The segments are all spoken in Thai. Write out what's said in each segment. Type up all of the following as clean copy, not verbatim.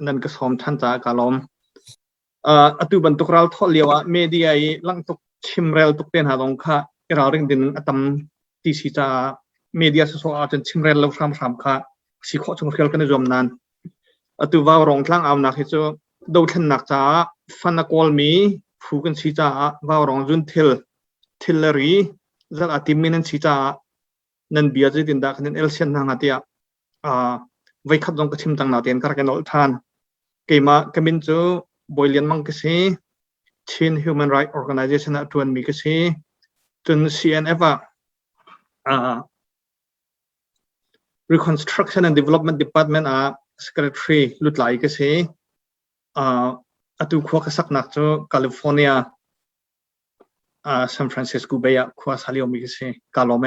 นั่นก็สมทันจากาลมอตุบันตุกราลทอเลียวเมดีไอลังตุกชิมเรลตุกเตนหาลงค่ะเราเรื่องดินอตัมที่สิจาเมดียสโซอาจจะชิมเรลเราสามค่ะสิข้อจงเรียลกันในจอมนั้นอตุว่ารองทางเอาหนักที่จะดูทันหนักจ้าฟันนักวอลมีผู้กันสิจาว่ารองจุนทิลเลอรีจักอติมินันสิจานั่นเบียร์จะดินดักนั่นเอลเซนนางอาเตียไว้ขัดลงกระชิมต่างนาเตียนการกันอลทานเกมาเกมินจูบอยเลียนมังกษีชิน Human Rights Organization อัตวันมีกษีจน CNF Reconstruction and Development Department Secretary ลุดไหลกษีอัตุขวากษักนักจูแคลิฟอร์เนียSan Francisco Bay ขวาสาลีอมีกษีกาโลเม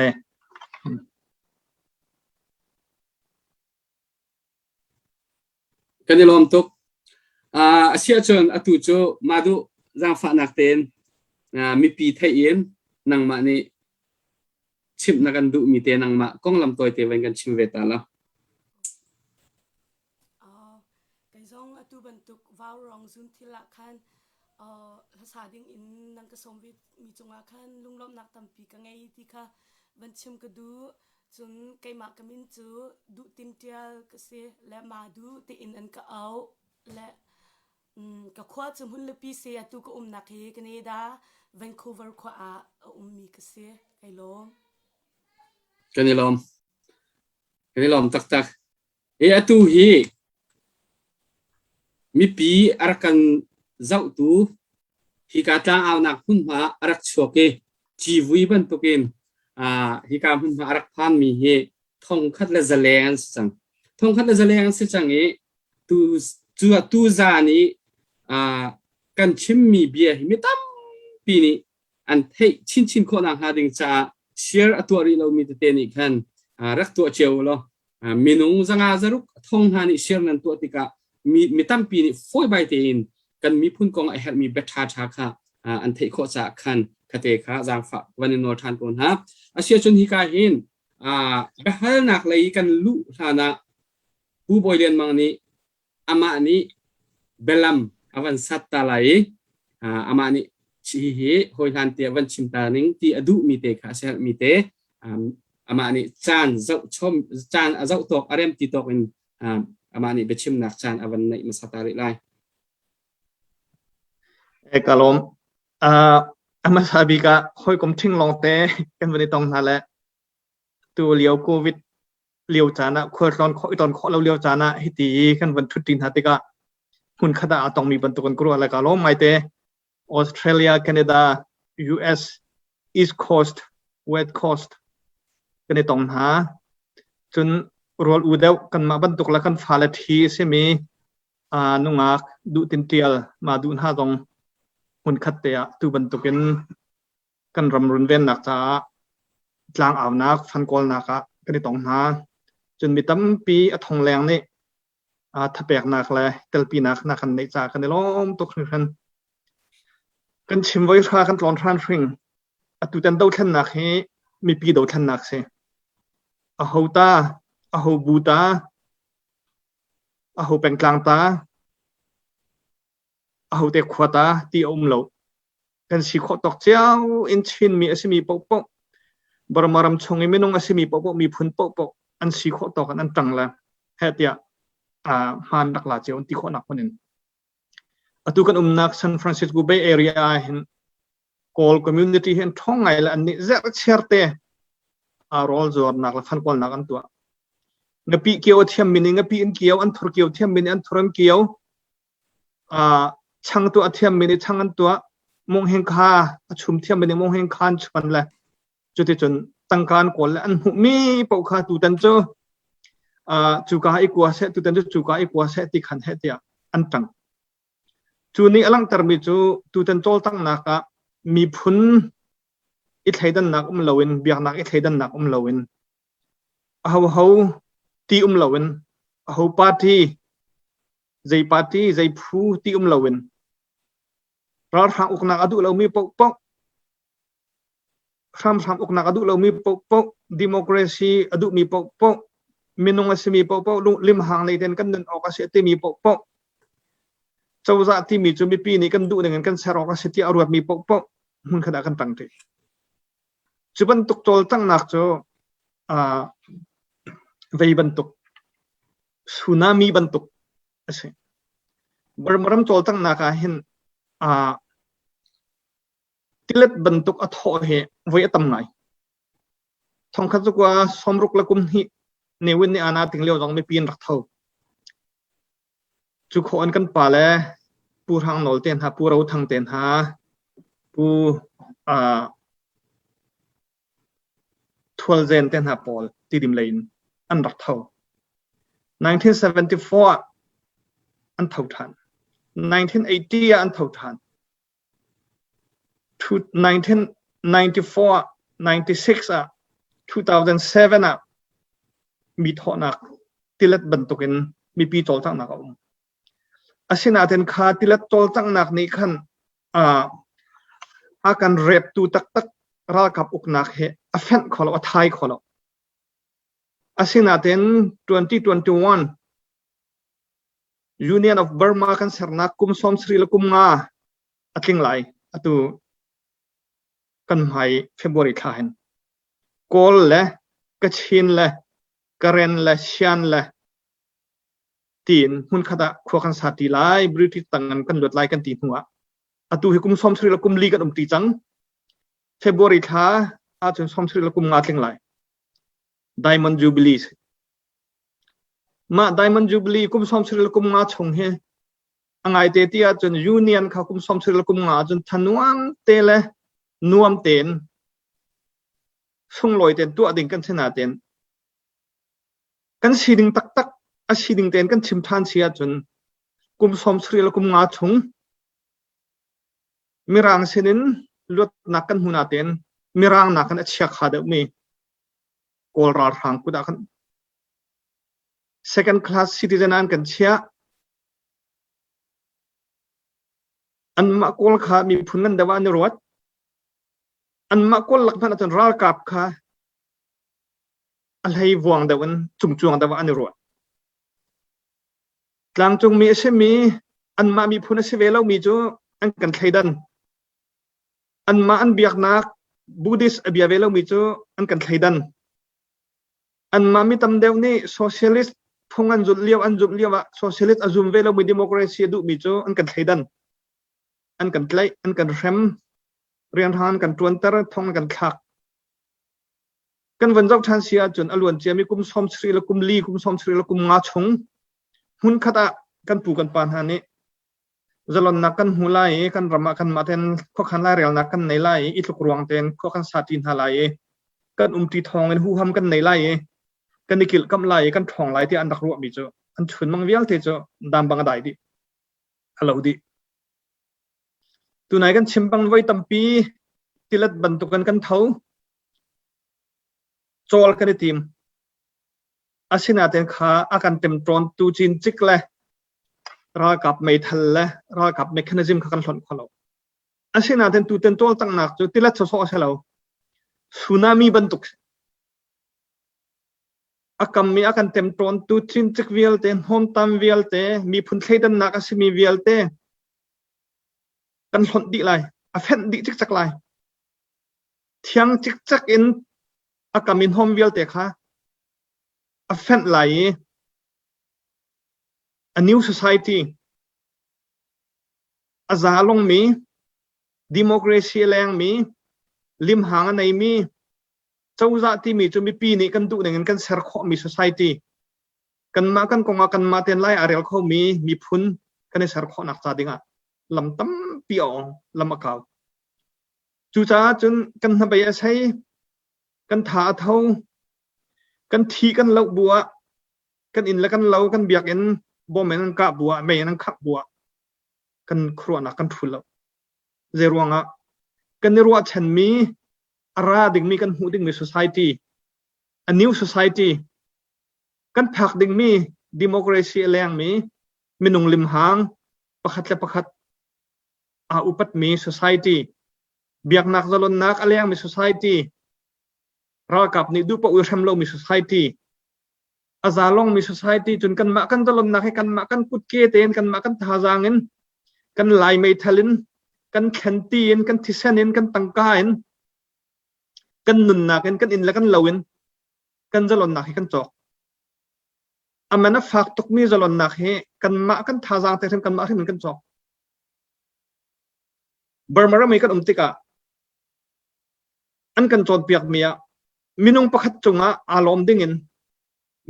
กันในลมตุกเสียจนอตุโจมาดูร่างฝันนักเต้นมีปีไทยเอ็นนังมานี่ชิมนักกันดูมีเตนังมากล้องลำตัวเตวันกันชิมเวตาละกันซองอตุบันตุกวาวรองซุนทิละคันภาษาดิ่งอินนังกสมวิมีจงอาคันลุงล้อมนักตำปีกังไงที่ค่ะวันชิมกระดูจนไกมากมินจูดูติมเตียลกษีและมาดูตีอินอันก็เอาและก็ขวาจมุนเลปีเสียตุก็นักเฮกันเอดาแวนคูเวอร์ขวามีกษีไกลมกันในลมตักอตุฮีมีปีอารักันเจ้าตูฮิกาตาเอานักหุ่นมาอารักชัวเกจีวุยบันตุกินฮิกาหุ่นมาอารักพันมีเฮทองคัดและจะแรงสังทองคัดและจะแรงสังเอตูจานี้กันชิมมีเบียร์ไม่ตั้มปีนี้อันเฮ้ชินคนอ่างหาดิงจะเชียร์ตัวรีเรามีแต่เตนิกันรักตัวเชียวเรามีนุ่งจังอาจารุกทองหานี่เชียร์นั่นตัวติกามีตั้มปีนี้ฟอยใบเตนกันมีพุ่นกองไอเฮลมีเบทาชาค่ะอันเทโคจากคันคเตค่ะจางฝากวันนอทานก่อนฮะอาเชียชนฮิกาเห็นเบฮลนักเลยกันลุฐานะผู้บริเรียนมังนี้อามานี้เบลัมอวันสัตตาไหลอามานี้ชีเฮหอยทันเตียวันชิมตานิงที่อดุมีเตค่ะเสียมีเตอามานี้จานเจ้าชมจานเจ้าตกอารมณ์ติดตกเป็นอามานี้เบชิมนักจานอวันในมาสัตตาริไลกาลมมาซาบิกะค่อยกลมทิ้งลองเตะกันวันนี้ตรงนั้นแหละตัวเลี้ยวโควิดเลี้ยวจานะค่อยตอนเราเลี้ยวจานะฮิตีกันวันทุตินหัติกะหุ่นขดาต้องมีบรรทุกกันกลัวอะไรกาลมไม่เตะออสเตรเลียแคนาดา US East Coast West Coast กันในตรงนั้นจนรัวอุดเดวกันมาบรรทุกแล้วกันฟาเลทีเสมีนุ่งดูตินเตียลมาดูหน้าตรงหุ่นขัดเตะตูบันตุกินกันรำรุนเวนนักจ้าจางอ่าวนักฟันกอลนักกันในตรงนั้นจนมีตั้มปีทองแรงนี่ทับแบกนักเลยเตลปีนักกันในจ้ากันในล้อมตกขึ้นกันชิมไว้ชากันตอนทรานฟิงตูเต็นดาวทันนักให้มีปีดาวทันนักเสียหูตาหูบูตาหูเป็นกลางตาหูเด็กขวดตีเหลากันสิขอตกเจ้าอินชินมีสิมีปกบรมารำชงไม่น้องสิมีปกมีพุนปกอันสิขอตกอันจังละเฮตียมันดักลาเจ้าตีขอนักคนนึงตุกันนักซานฟรานซิสโกเบย์แอเรียเห็นคอลคอมมูนิตี้เห็นท้องไงละอันนี้เจ้าเชื่อเตะรอลจอร์นักละฟันกอลนักอันตัวงปีเกี่ยวเทียมมินิงปีอินเกี่ยวอันทุรเกี่ยวเทียมมินิอันทุรมเกี่ยวช่างตัวเทียมมินิช่างอันตัวมงเฮงคาชุมเทียมมินิมงเฮงคานชวนเลยจุดที่จนตั้งการก่อนแล้วอันหุมีปกขาตุตันเจอจูกาอีกว่าเสตุตันเจอจูกาอีกว่าเสติขันเฮตียอันตังจูนี้อลังตรมีจูตุตันโจตั้งนักมีพุนอิทไฮดันนักลาวินเบียนักอิทไฮดันนักลาวินเขาตีลาวินเขาปาร์ตี้ใจผู้ตีลาวินเราทำอุกนักอดุเรามีปกทำอุกนักอดุเรามีปกดิโมคราซีอดุมีปกมินงสมีปกลิมหางในเดนกันนันออกเสียตีมีปก เจ้าจะที่มีจุมีปีนี้กันดูdenganกันเสรอกสิที่อรวดมีปกปกหุ่นขนาดกันตั้งที่จุบันตุกโจลตั้งนักโจเวบันตุกสุนามีบันตุกสิบรมรำโจลตั้งนักเห็นติเล็ดบันตุกอัฐอเหไว้ตำไหนทองคัดว่าสมรุกละกุมหิในวันนี้อาณาถึงเลี้ยวจงไม่ปีนรักเท่าจุกคนกันป่าแล้วผู้ทางโนลเตียนหาผู้เราทางเตียนหาผู้ทัวร์เจนเตียนหาปอลที่ดิมเลนอันรักเท่า1974อันเท่าทัน1980อันเท่าทัน1994 96 2007มีทอนักติเล็ดบรรทุกินมีปีโจลตั้งนักอาศินาเทนคาติเล็ดโจลตั้งนักนี้ขันอาการเร็บตูตักตักรากับอุกนักเหอเฟนขอเราไทยขอเราอาศินาเทน2021 Union of Burma กันเสรนักกุมสมศรีละกุมงาอัดลิงไหลอัตุกันไม่เฟบรุยคาเห็นกอลเล่กชินเล่กเรนเล่เชียนเล่ตีนหุ่นขดาขวกันสาธิไลบริติตังกันหลุดไลกันตีหัวอัตุให้กุมสมศรีละกุมลีกันตีจังเฟบรุยคาอาจจะสมศรีละกุมงาลิงไหล Diamond Jubilee มา Diamond Jubilee กุมสมศรีละกุมงาชงเฮอังไงเตียจน Union เขากุมสมศรีละกุมงาจนทนวมเตเลนวมเตนส่งลอยเตนตัวดิ่งกันชนะเตนกันสีดิ่งตักตักอาสีดิ่งเตนกันชิมทานเสียจนกุมสมศรีละกุมงาชงมีรางเสนินลวดนักกันหุนาเตนมีรางนักกันเชียขาเดมีกอลราทางกุดากัน second class citizen อันกันเชียอันมากอลขามีพุนกันเดวานรวดอันมากอลหลักพันจนรัลกับค่ะอะไรวางเดวันจุ่มจวงเดวันรวดกลางจงมีเสมีอันมามีพุนเสเวลามีจูอันกันไทดันอันมาอันเบียกนักบูดิสเบียเวลามีจูอันกันไทดันอันมามีตำเดียวนี่โซเชียลิสต์พงอันจุดเลี้ยวอันจุดเลี้ยวว่าโซเชียลิสต์อันจุดเวลามีดิโมคราซีดูมีจูอันกันไทดันอันกันไกลอันกันเร็มเรียนทางกันตวนเตอร์ทองกันขักกันวันเจ้าทันเสียจนอลวนเจียมีกุมสมศรีและกุมลีกุมสมศรีและกุมงาชงหุ่นขดากันปูกันปานหานี้จะลอนนักกันหูไล่กันรำกันมาเทนข้อขันไล่เรียลนักกันในไล่อิทุกรวงเทนข้อขันสาตินหาไล่กันตีทองกันหูหำกันในไล่กันนิกิลกำไล่กันทองไล่ที่อันดักรัวมีเจออันชุนมังเวียลเทเจอดามบังได้ดิฮัลโหลดิตัวไหนกันชิมบังไว้ตั้มปีที่เล็ดบรรทุกกันเท้าโจลกันในทีมอาศินาเตนขาอาการเต็มตรอนตูจินจิกเลยรอกับไม่ทันเลยรอกับเมคานิซึมขันหล่นของเราอาศินาเตนตูเตนโจลตั้งหนักจุดที่เล็ดโซ่ใช่เราสุนามีบรรทุกอาการมีอาการเต็มตรอนตูจินจิกเวลเตนโฮมตามเวลเตมีพุ่นเทดันนักอาศิมีเวลเตกันหล่นดีเลยอาเฟนดีจิกจักเลยเที่ยงจิกจักอินอากามินโฮมเวลเตค่ะอาเฟนไหล a new society อาซาลงมี democracy แรงมีลิมหางในมีเจ้าจะที่มีจะมีปีนี้กันดูหนึ่งกันเซอร์คมี society กันมากันกงกันมาเตียนไล่อารีลเขามีพุนกันในเซอร์คนักจาดิงะลำตั้มปีอองลำมะกาวจู่จ้าจนกันทำไปใช้กันถาเท่ากันทีกันเล่าบัวกันอินแล้วกันเล่ากันเบียกอินบ่แม่นกะบัวไม่นั่งขับบัวกันครัวนักกันทุนแล้วเจรวงอ่ะกันในรัวฉันมีอาราดิ่งมีกันหูดิ่งมี society a new society กันผักดิ่งมี democracy แรงมีนุ่งลิมหางประคัดและประคัดอุปัตมี society เบียกนักจลนนักอะไรอย่างมี society รอกับนี่ดูปะอุยชัมโลมี society อาซาลงมี society จนกันมากันจลนนักให้กันมากันกุดเกเตนกันมากันท่าจางเงิน กันไล่ไม่ทัลินกันแคนตีนกันทิเซนินกันตังกาอินกันนุนนักกันอินและกันเลวินกันจะหล่นนักให้กันจอกอามันนับฝากตุกมีจะหล่นนักให้กันมากันท่าจางแต่ถึงกันมาที่มันกันจอกบาร์มารามีกันติกาอันกันจอดเปียกเมียมีน้องประคัตจงอารมณ์ดิ่ง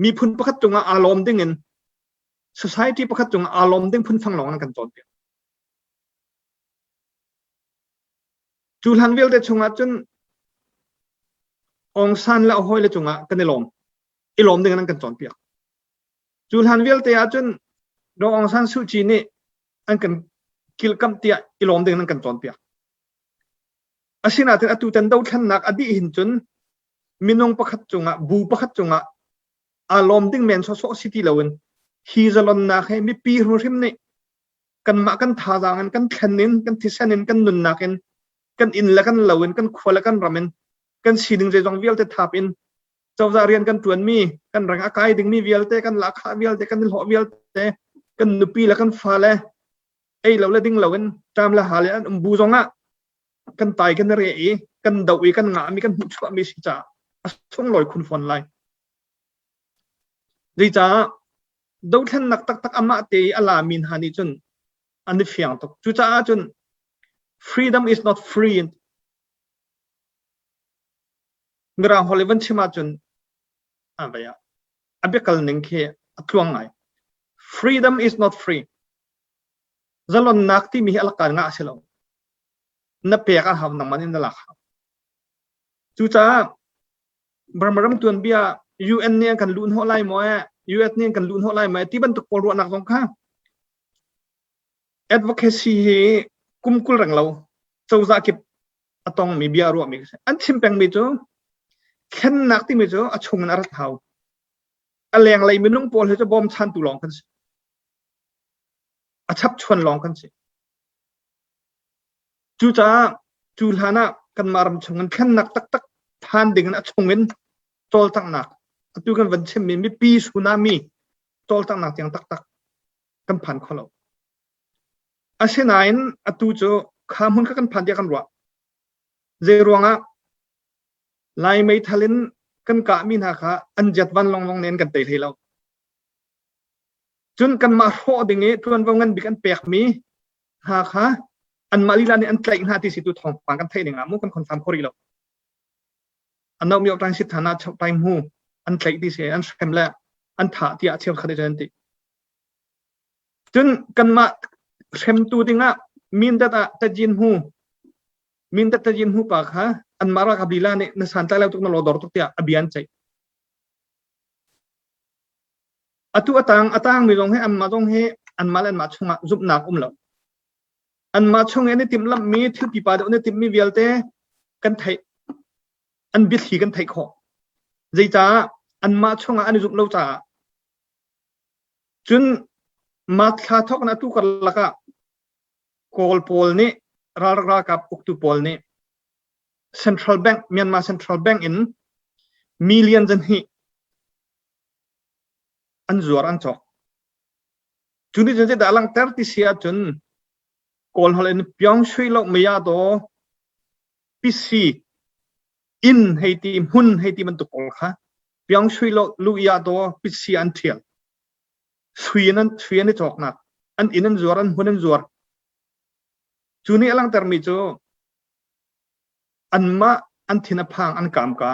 มีพุนประคัตจงอารมณ์ดิ่งsociety ประคัตจงอารมณ์ดิ่งพุนฟังหลงอันกันจอดเปียกจูฮันเวลเดชงจนองซันและอหอยเลจงกันในลมอีลมดิ่งอันกันจอดเปียกจูฮันเวลเตะจนดองซันสุจีนี่อันกันกิลกัมเตียอีลมดิ่งอันกันจอดเปียกอาศินาถึงอตุตันดาวขันนักอดีหินจนมินงประคัตจงบูประคัตจงอารมณ์ดิ่งเมนโซโซซิตี้เลวินฮีจะลอนนักให้มีปีรุ่มนี่กันมากันท่าจางกันแคนนินกันทิเซนินกันนุนนักกันอินและกันเลวินกันขวและกันรามินกันสีดึงใจจงวิลเตทับอินเจ้าจะเรียนกันตวนมีกันรังอากายดึงมีวิลเตกันลักขาวิลเตกันหล่อวิลเตกันนุปีและกันฟ้าเลยไอเราเลยดึงเลวินจามละหาเลยอันบูจงกันตายกันเรียกันดาวีกันงามีกันหุ่นชั่วมีสิจ่าส่งลอยคุณฟอนไลดีจ้าดาวท่านนักตักอามาเตยอลามินฮานิจุนอันนี้เฟียงตกจุจ้าจุน freedom is not free มีเราฮอลลีวันชิมาจุนอะไรอะอับเบกัลนึงแค่อัตวงไง freedom is not free จะลอนนักที่มีอะไรกันง่ายเสียแล้วนับเปียกหาวนำมันนี่นั่นแหละจุจ้าบางบางตัวนี้UN เนี่ยกันลุ้นหัวไล่หมอUS เนี่ยกันลุ้นหัวไล่หมอที่บรรทุกปลวกหนักสงคราม advocacy กุมกุลรังเราเจ้าจากิบตองมีเบียร์รวมมีอันชิมแปงมีจ้ะแค่นักที่มีจ้ะชงนักเท้าอะไรอย่างไรมีน้องปอลเขาจะบอมชันตุลองกันสิชับชวนลองกันสิจูจ้าจูลานะกันมารำชงกันแค่นักตักทานดิ่งนะชงเงินโจลตั้งนักตัวกันวันเช่นมีปีสุนามีโจลตั้งนักอย่างตักกันผ่านเขาเราอาเซนายน์ตัวโจข้ามหุ่นกันผ่านเดียกันรัวเจรวงะลายไม่ทัลินกันกะมีนาคะอันจัดวันลองเน้นกันเตะให้เราจนกันมาโหดิ่งนี้ทวนวงเงินบิกันเปียกมีหาคะอันมาลีลานี่อันไกลหน้าที่สิตุทองปังกันเทหนึ่งมุกันคนทำคอรีเราอันนั้นมีออกทางสิทธานาชาวไทยมูอันไกลที่เสียอันเข็มแหละอันถาที่อาเชียวคดีเจนติจนกันมาเข็มตูดิ่งมินดัตจินหูปากฮะอันมารักบีลาเนี่ยนสันตะแล้วตุกนลอดอร์ตุกเตียอภิยันใจอัตางมีตรงให้อันมาตรงให้อันมาเล่นมาชงจุบนักเราอันมาชงเนี่ยติมลำมีที่ปีปาเดเนี่ยติมมีเวลเตกันไทยอันบิดสีกันไทยขอใจจ้าอันมาชงอันนี้จุบเราจ้าจนมาขาทอกนะตุกันละก็โกลโพลนี่รากับอุกตุโพลนี่ Central Bank Myanmar Central Bank in millions and he อันจวรอันจอกจุดนี้จะได้ลังเตอร์ที่เสียจนโกลฮอลเลนพิองช่วยเราไม่ยาโตพิซีอินให้ทีมหุ่นให้ทีมมันตุกอลค่ะพิองช่วยเราลุยาโตพิซีอันเทียลช่วยนั้นจอกนักอันอินนั้นจวรอันหุ่นนั้นจวรจุดนี้ลังเตอร์มีโจอันมาอันทินพังอันกามกา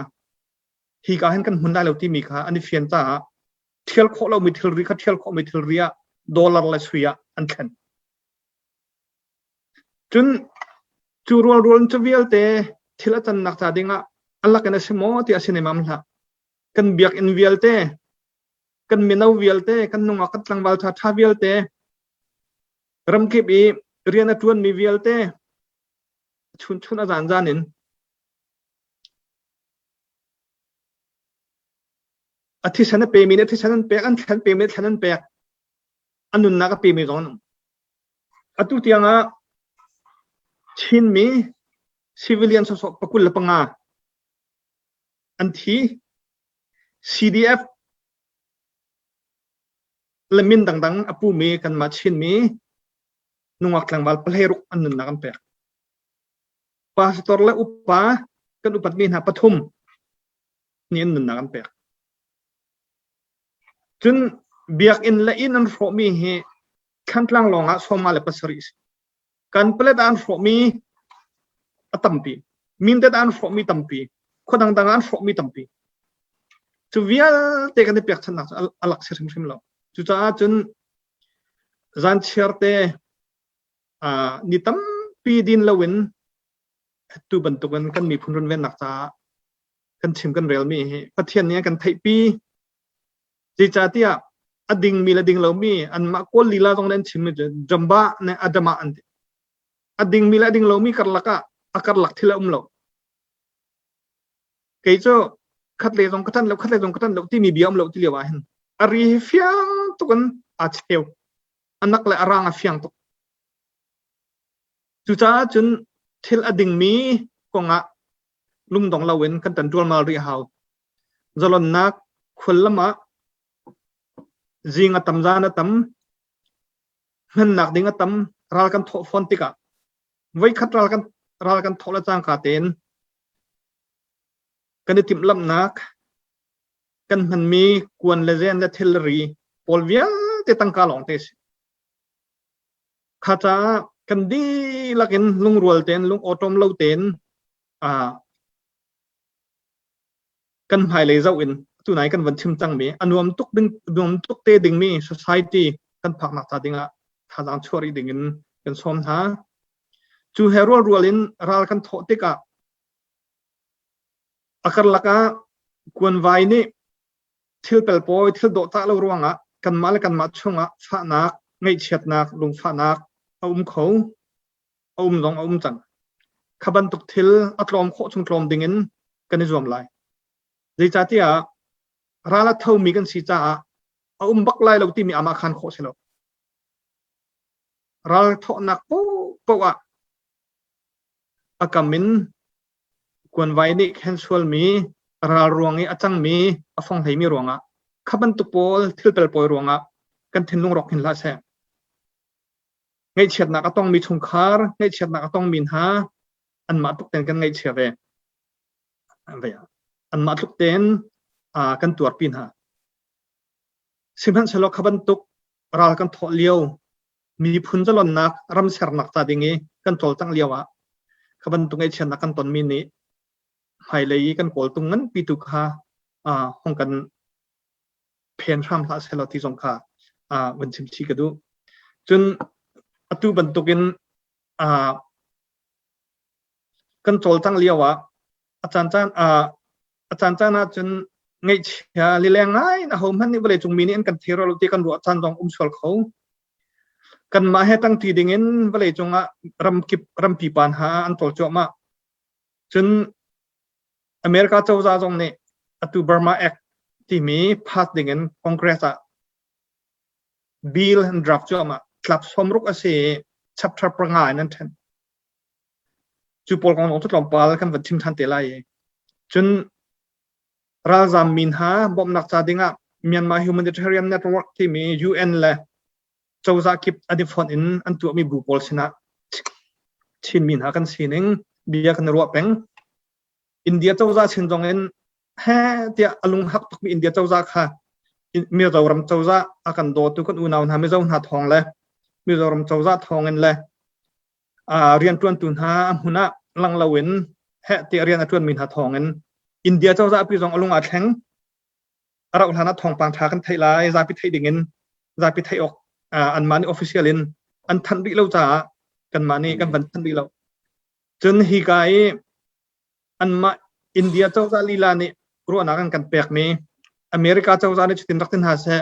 ฮีกาเห็นกันหุ่นได้แล้วที่มีค่ะอันนี้เฟียนจ้าเที่ยวข้อเราไม่เที่ยวรีค่ะเที่ยวข้อไม่เที่ยวรีดอลลาร์ละสุยอันเข็นจนจูรัวจะวิลเตที่ละจันนักจ่าดิ่งอันละกันเสมอที่อาศัยในมัมละกันเบียกอินวิลเตกันมินาววิลเตกันนุ่งอักตังวัลท่าวิลเตรำเก็บอีเรียนตัวมีวิลเตชุนอาจารย์จานินอาทิตย์ฉันเปย์มีอาทิตย์ฉันเปย์อันฉันเปย์ไม่ฉันเปย์อันนู้นนักเปย์ไม่ตรงนั้นอาตุที่ยังชินมี civilian สอบปกุลละปังอันที่ CDF ละมินดังๆอปูมีกันมาชินมี nungak lang bal pelheruk anun na kan pek pastor le upa kan upat min ha pathum ni anun na kan pek chun biak in la in an ro mi he khantlang longa soma le pasari kan plet an ro mi atampi min te an ro mi tampi khodang dang an ro mi tampi chu vial te kan pek chan na alak sim sim lo chu cha chun zan cherte ni tam pi din lawin tu bantukan kan mi phunrun ven nak cha kan chim kan rel mi he pathian nia kan thai pi ji cha tia ading mi la ding lo mi an ma ko lila tong den chim je jamba ne adama an ading mi la ding lo mi karlaka akar lak thila lo ke cho khat le jong katan lo khat le jong katan lo ti mi biam lo ti lewa hen ari fiang tukan a cheu anak le arang a fiang tu chu cha chun thil ading mi ko nga lum dong lawen kan tan tual mal ri hau zalon nak khullama zinga tamjana tam han nak dinga tam ral kan tho fon tika vai khat ral kan thola chang ka ten kan tim lam nak kan han mi kwan lezen da thilri polvia te tangka long te khata kan di lakin lung rual ten lung autom lo ten kan hai le zau in tu nai kan van chim chang mi anuam tuk te ding mi society kan phak nak ta dinga thadang chori ding in kan som ha chu hero rual in ral kan tho tika akar laka kwan vai ni thil pel poi thil do ta lo ruanga kan mal kan ma chunga pha nak ngai chet nak lung pha nak kho dong chang khaban tuk thil atlom kho chung tlom ding in kan izom lai dei cha tia rala thau mi kan si cha bak lai lo ti mi ama khan kho selo ral tho nak po wa akamin kwan vai ni cancel mi ral ruangi achang mi afong thei mi ruanga khaban tu pol thil pel poi ruanga kan thinlung rok hin la se ngai chet nak atong mi chung khar ngai chet nak atong min ha an ma tuk ten kan ngai che ve an ma tuk ten kan tuar pin ha simhan selo khaban tuk ral kan tho liao mi phun jalon nak ram ser nak ta dingi kan tol tang liawa khaban tuk ngai chet nak kan ton mi ni hai lei kan kol tung ngan pi tu kha hong kan phen ram la selo ti jong kha wan chim chi ka du chun atu ban tukin kan tol tang liawa achan chan chun ngai chia li leng ngai na hom han ni bale chung mi ni kan thero lo ti kan ro chan jong sol kho kan ma he tang ti ding in bale chunga ram pi pan ha an tol cho ma chun America châu za jong ne atu Burma Act ti mi pass ding in Congress bill and draft cho ma club somruk ase chapter prangai nan then chu pol kong ong tlom pal kan van chim than te lai chun razam min ha bom nak cha dinga Myanmar Humanitarian Network ti mi UN la châu za kip adifon in an tu mi bu pol sina chin min ha kan sining bia kan ro peng India châu za chin jong en ha tia alung hak tok mi India châu za kha mi zoram châu za akan do tu kan unaw na mi zo na thong le mi zoram châu za thong en le rian tuan tun ha huna lang lawin he tia rian tuan min ha thong en India châu za pi jong alung a theng ara ulhana thong pang tha kan thai lai za pi thai ding in za pi thai ok an mani official in an than ri lo cha kan mani kan van than ri lo chun hi kai an ma India châu za lila ni ro na kan pek me America châu za ni chitin raktin ha se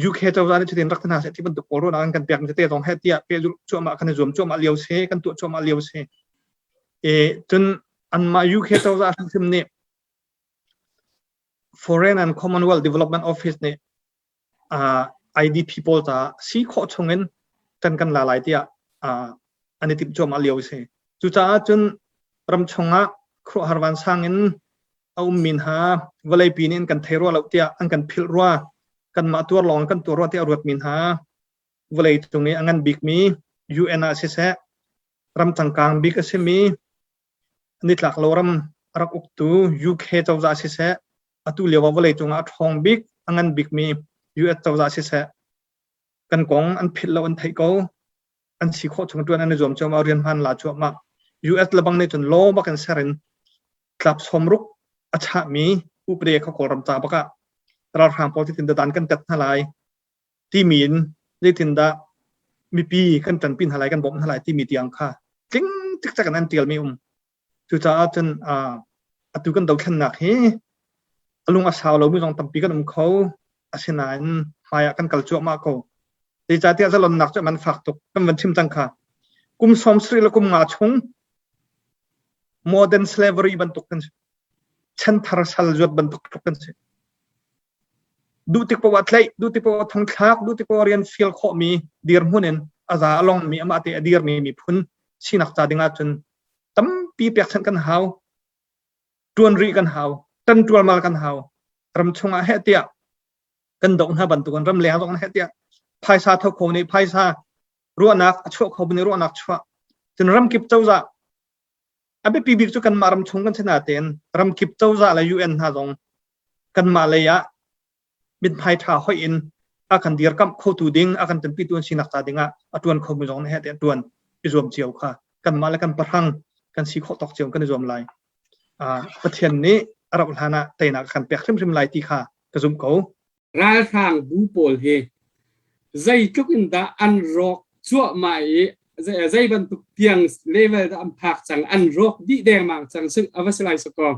UK châu za ni chitin raktin ha se ti ban tu poro na kan pek me te jong he tia pe chu ma kan zoom chu ma liao se kan tu chu ma liao se chun an ma UK châu za sim ni Foreign and Commonwealth Development Office ni IDP people ta si kho chungen tan kan la lai tia ani tip chu ma liao se chu cha chun ram chonga khro harwan sangin au min ha valai pinin kan thero lo tia an kan phil ruwa kan ma tur long kan tur ro tia ruat min ha วเลยตรงนี้อันบิ๊กมี UN อาเซียรำจังกางบิ๊กเสมีนิดหลักโลรำรักอุกตู UK เจ้าอาเซียอตุเลียววเลยตรงอัดห้องบิ๊กอันบิ๊กมี US เจ้าอาเซียกันกองอันผิดแล้วอันไทยก็อันสิโคชงตัวนั้นในส่วนจะมาเรียนพันลาชัวมา US ระบังในจนโลบักกันเสรินกลับสมรุกอาชามีอุปเดชเขาขอรำจาบกะเราทางพอที่ตินดันกันจัดทลายที่มีนได้ตินดามีปีกันจันปินทลายกันบ่มทลายที่มีเตียงค่ะจริงจิกจักนั้นเตียลมีจุจ้าจนอตุกันดาวขันหนักเฮลุงอาสาวเราไม่ต้องตั้มปีกันเขาอาเซนานหายกันกัลจวบมากเขาดีใจที่อาจจะลดหนักจะมันฝากตกเป็นวันชิมจังค่ะกุมสมศรีและกุมงาชง modern slavery บรรทุกกันฉันทารสัลจวดบรรทุกกันดูติปวัตเลยดูติปวัตทางทักดูติปวัตเรียนฟิลข้อมีเดียร์หุ่นเองอาจจะลองมีอามาติเดียร์มีพุ่นชินักจ่าดิ่งจนตั้มปีเปียกฉันกันหาวจวนรีกันหาวตันจวนมากันหาวรำชงอาเฮตียกันดงหาบรรทุกกันรำเลี้ยงดงอาเฮตียภายซาเท่าโคนี่ภายซารัวนักชั่วเขาเป็นรัวนักชั่วจนรำกิบเจ้าจ่าอันเป็นปีบิกจุกันมารำชงกันชนะเต็นรำกิบเจ้าจ่าและ UN หาดงกันมาเลยะบินภายท่าห้อยอินอาการเดียร์กับเข้าตูดิ้งอาการเป็นปีตัวชินักตาดิ้งอ่ะตัวนเขาไม่ร้องนะฮะแต่ตัวนอิจวมเจียวค่ะกันมาแล้วกันประทังกันสีข้อตอกเจียวกันอิจวมไหลประเทศนี้อารับลานะแต่นักกันเปียกริมไหลตีค่ะกระซุ่มเขาราทางบูโปลเฮใจทุกอินดาอันรอกชั่วใหม่ใจบรรทุกเตียงเลเวลอันพักจังอันรอกดีแดงมากจังซึ่งอวัสไลสกอ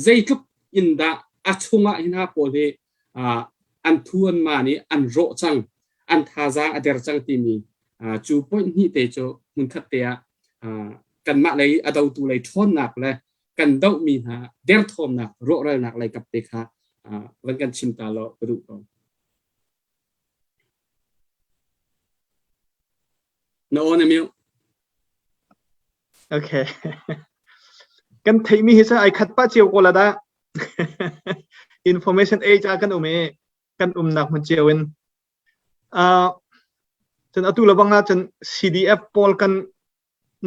ใจทุกอินดาอัชงะหินาโปลเฮอันทวนมานี้อันโรจังอันทาจางอเดรจังที่มีจูปอยนี่เตโจมุนคัตเตียกันมาเลยอดาวตูเลยทอนหนักเลยกันดาวมีหาเดรทอมหนักโรเรหนักเลยกับเด็กค่ะวันกันชิมตาโลกระดูกโน้นมิวโอเคกันที่มีเหตุไอคัดป้าเจียวโกลาดา information age กันกันนักมันเจียวินจนอตุลบังจน CDF พอลกัน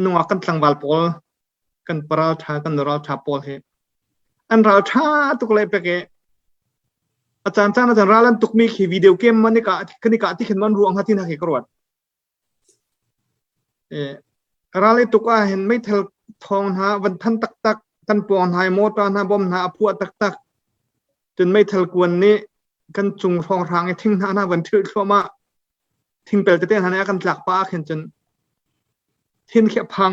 นัวกันทั้งวัลพอลกันปราชากันราชาพอลเฮอันราชาตุกเลยไปเกอาจารย์ราลันตุกมีขีวิดีโอเกมมันนี่กะที่เขียนมันรวงหัที่นักเอกรวดราเลยตุกเห็นไม่เท่าทองหาวันทันตักกันปอนหายโมตานาบอมหาพัวตักจนไม่เท่ากวนนี้กันจุงทองทางไอ้ทิ้งหน้าวันที่ชัวมาทิ้งเปลจะเต้นหาเนี่ยกันหลักป้าเห็นจนทิ้งแค่พัง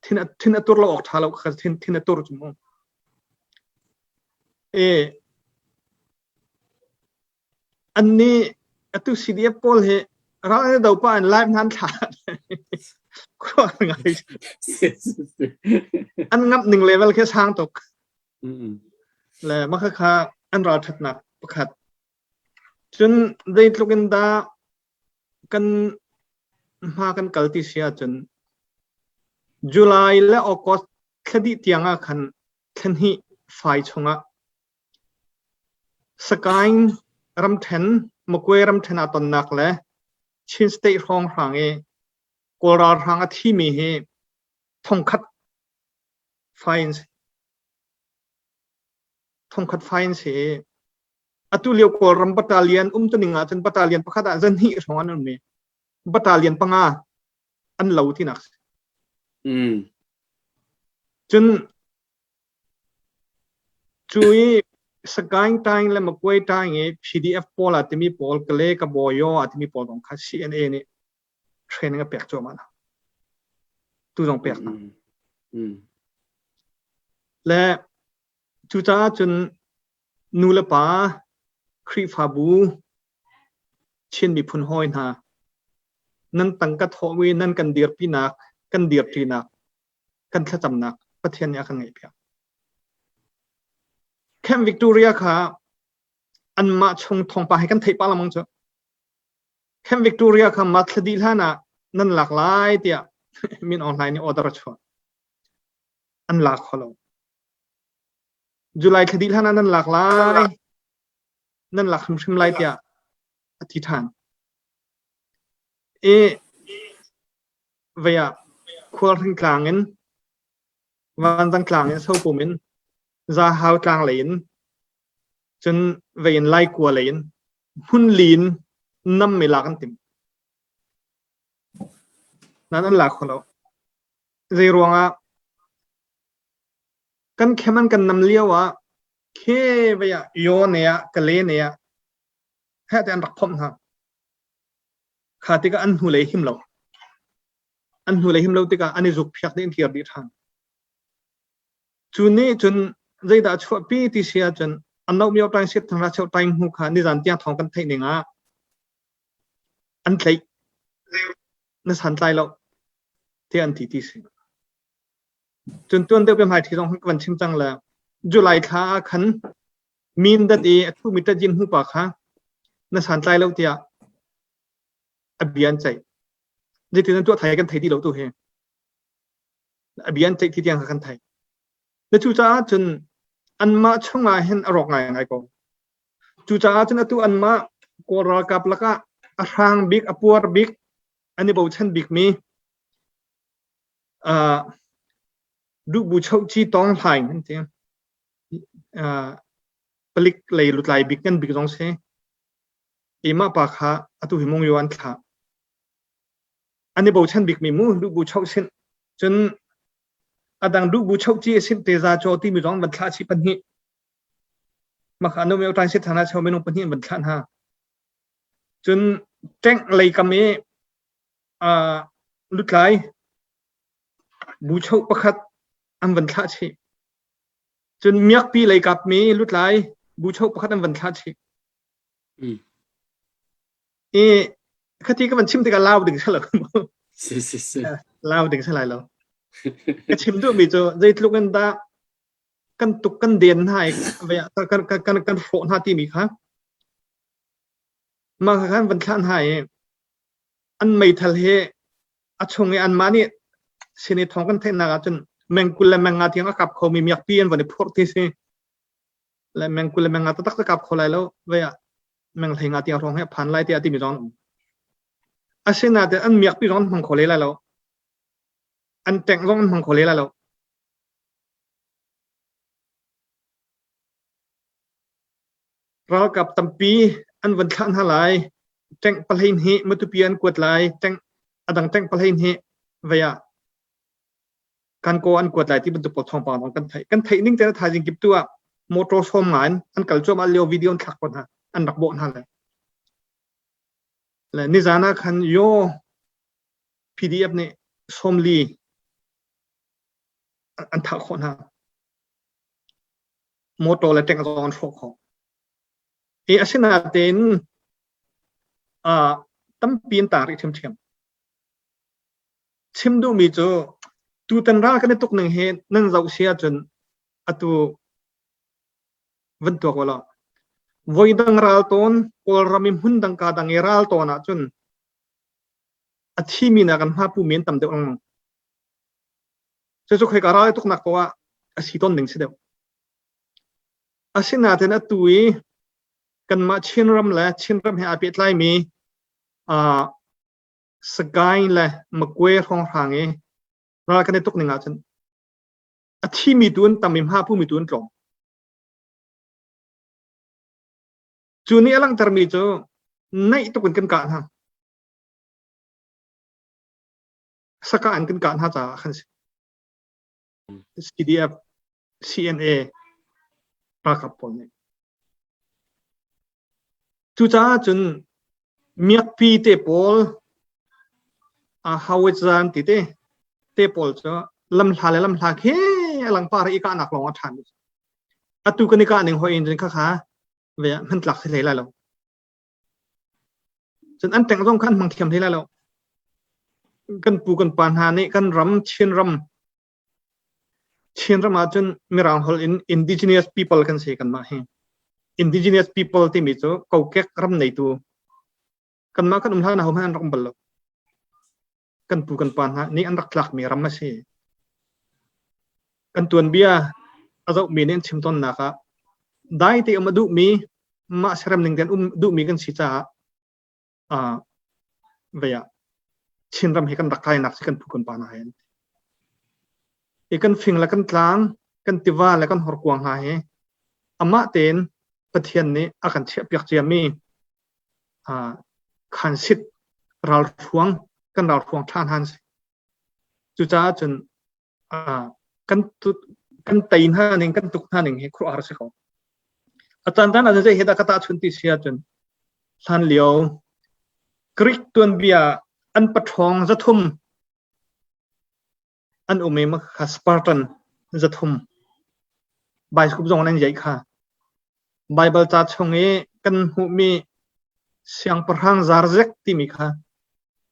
ทิ้งตัวเราออกทางเราคือทิ้งตัวจุ่มอันนี้ตุสีเดียบพอลเฮเราได้ดูป่ะไลฟ์นั้นถ่ายก็ไงอันงับหนึ่งเลเวลแค่ช้างตกแล้วมันคืออันเราถัดหนักประคัดจนได้ทุกินดากันมากันกัลติเซียจนจุลายและออกัสคดีที่ยังคันฮีไฟชงสกายรำเทนมกเวรำเทนอัตนักและชินสเตย์ห้องหางกอลาร์หางที่มีทองคัดไฟน์ทองคัดไฟน์อตุเลียวกอรัมบัตตาเลียนตัวหนึ่งจนบัตตาเลียนประคัดจนฮีสองอันนั้นบัตตาเลียนปังอันเหล่าที่นักจนจุยสกายไทม์และมกวยไทม์PDF พอลที่มีพอลกเล่กับบอยที่มีพอลของคัส CNA นี่เทรนนิ่งกับเปียกจอมันตู้ตรงเปียกนะและจุจ้าจนนูเลปาครีฟาบูเช่นมีพุนห้อยนะนั่นตั้งกัดทวีนั่นกันเดียร์ปีนักกันเดียร์ปีนักกันขจำนักประเทศนี้กันไงเพียงแคมป์วิกตอเรียค่ะอันมาชงทองไปให้กันเทปาละมั้งจ๊ะแคมป์วิกตอเรียค่ะมาทดีลานะนั่นหลากหลายเดียมีออนไลน์นี่ออเดอร์ชัวอันหลากขลุ่จุลัยทดีลานะนั่นหลากหลายนั่นหลักชิมไลเดียอธิษฐาน vậy à khoa thằng klang in văn thằng klang in sau cùng in ra hao klang lên chân vậy in lai qua lên hun lin năm mươi lạc anh tìmนั่นหลักของเราใจรวงอ่ะกันแค่มันกันนำเลี้ยวอ่ะแค่ไปอ่ะโยนเนี่ยกะเลเนี่ยแค่แต่อันรักพร้อมฮะขาติกาอันหูเลยหิมเราอันหูเลยหิมเราติกาอันนี้จุกเพียกได้ที่ดีทางจุนนี้จนใจด่าชัวปีที่เสียจนอันเรามีเอาใจเสียทางราชเอาใจหูขานิรันดร์ยังทองกันไทยเนี่ยอ่ะอันใครนั่นสันใจเราที่อันที่สิจนตัวเดียวเป็นหมายที่ต้องวันชิมจังแล้วจุลัยค้าขันมีนดัดทุกมิตรยินหูปากค่ะนั่นสันใจเราที่อภิญใจในที่นั้นตัวไทยกันไทยที่เราตัวเองอภิญใจที่ยังกันไทยแล้วจู่จ้าจนอันมาช่องงานเห็นอรอกไงไงก็จู่จ้าจนตัวอันมากอรากับแล้วก็ทางบิ๊กอปัวบิ๊กอันนี้บอกฉันบิ๊กมีดูบุชจีต้องหายนั่นเองผลิตเลยลุดไหลบิ๊กกันบิ๊กต้องเสียมาปากฮะตัวหิมงยวนค่ะอันนี้บอกฉันบิ๊กมีมูดูบุชเช่นจนดังดูบุชจีเส้นเตจาโจที่มีร้องบรรทัดชีปันหิมาขานนมีเอาใจเส้นฐานะชาวเมนุปันหิบรรทัดฮะจนแจ้งเลยกับมีลุดไหลบุชประคัดอันบรรทัดชีจนเมียกปีเลยกับมีลุดไหลบุชประคัดอันบรรทัดชีคดีก็มันชิมที่กันเล่าถึงเฉลยเล่าถึงเฉลยแล้วก็ชิมด้วยมีโจได้ทุกกันตากันตุกกันเดียนให้เวียกันโฟนหาที่มีครับมาขันบรรทัดให้อันไม่ทะเลอัชงไออันมานี่เชนิทองกันเทนนาจนแมงกุลและแมงงาที่งกับเขามีเมียปีนวันนี้พวกที่สิและแมงกุลและแมงงาตักกับเขาไรแล้วเวียแมงไทยงาที่ร้องให้พันไล่ที่ที่มีร้องอาเซนาแต่อันเมียปีร้องมังเขาเลยแล้วอันแต่งร้องมังเขาเลยแล้วเรากับตั้มปีอันวันขันหาไหลแต่งปลายเหตุมุตุเปียนกวดไหลแต่งดังแต่งปลายเหตุเวียการโกอันกวดไหลที่บรรทุกปอดทองปอนกันไทยนิ่งแต่ละทายจริงกิบตัวโมโตโซมานอันกัลจอมาเลียววิดีโอขักคนฮะอันดักโบนฮะเลยและนิจานะคันโย PDF เนี่ยสมลีอันทักคนฮะโมโตและแต่งร้อนโชคของอาชนาเต็นตั้มปีนตาริชิมดูมีโจตูตันรากันในตุกหนึ่งเหตุนั่งเจ้าเสียจนตัววันตัวก็แล้ววัยดังรัลตอนพอรามิมหุ่นดังกาดังเอรัลตอนจนที่มีนักการผู้มีนตั้มเดียวกันจะใครการอะไรตุกนักตัวสิตอนหนึ่งเสียเดียวอาศินาเทนตัวกันมาชินรำและชินรำให้อาเปิดไล่มีสกายและมะกวยของทางเอเรากันในตุกหนึ่งจนที่มีตัวตั้มมีผู้มีตัวกลมจูนี่ลังทร์มีโจในตุกกันการฮะสกัดกันการฮะจ้าขันสิ CDF CNA ปรากฏผลเนี่ยจู่จ้าจนเมียปีเตปอลฮาวเวจานติเตปอลจ้าลำทาลำทาเฮ้ลังปาร์อีกานักลองอัฐานตุกันอีกาหนึ่งหัวอินจนข้าเวียมันหลักที่ไหนแล้วจนอันแต่งต้องขั้นมังเทียมที่แล้วกันปูกันปานหานี่กันรำเชียนรำมาจนมีรางฮอลindigenous people กันเสกันมาเฮ indigenous people ที่มีโจเขาแก่รำในตัวกันมากันท่านะเขาไม่อันรำบลล์กันปูกันปานหานี่อันรักหลักมีรำมาเสกันตัวนเบียอาจจะมีเน้นชิมต้นนะครับได้ที่มาดูมีมาเสริมหนึ่งเดือนดูมีกันสิจ้าเวีย ชินรำให้กันรักใครนักสิกันผู้คนปานหายอีกันฟิงและกันกลางกันติว่าและกันหอร์กวางหายอามาเตนประเทศนี้อาการเชียบยักเจียมีขันสิทธิ์เราทวงกันเราทวงท่านฮันสิจุจ้าจนกันตีนห้าหนึ่งกันตุกห้าหนึ่งให้ครูอาร์สิเขาอาจารย์ท่านอาจจะเห็นกตาชุนติเสียจนท่านเลี้ยวกริกตัวเบียอันปะทองจะทุ่มอันอุเมมค่ะสปาร์ตันจะทุ่มใบสกุบจงนั้นใหญ่ค่ะไบเบิลจัดชงเอกันหูมีเสียงประหังซาร์เซกที่มีค่ะ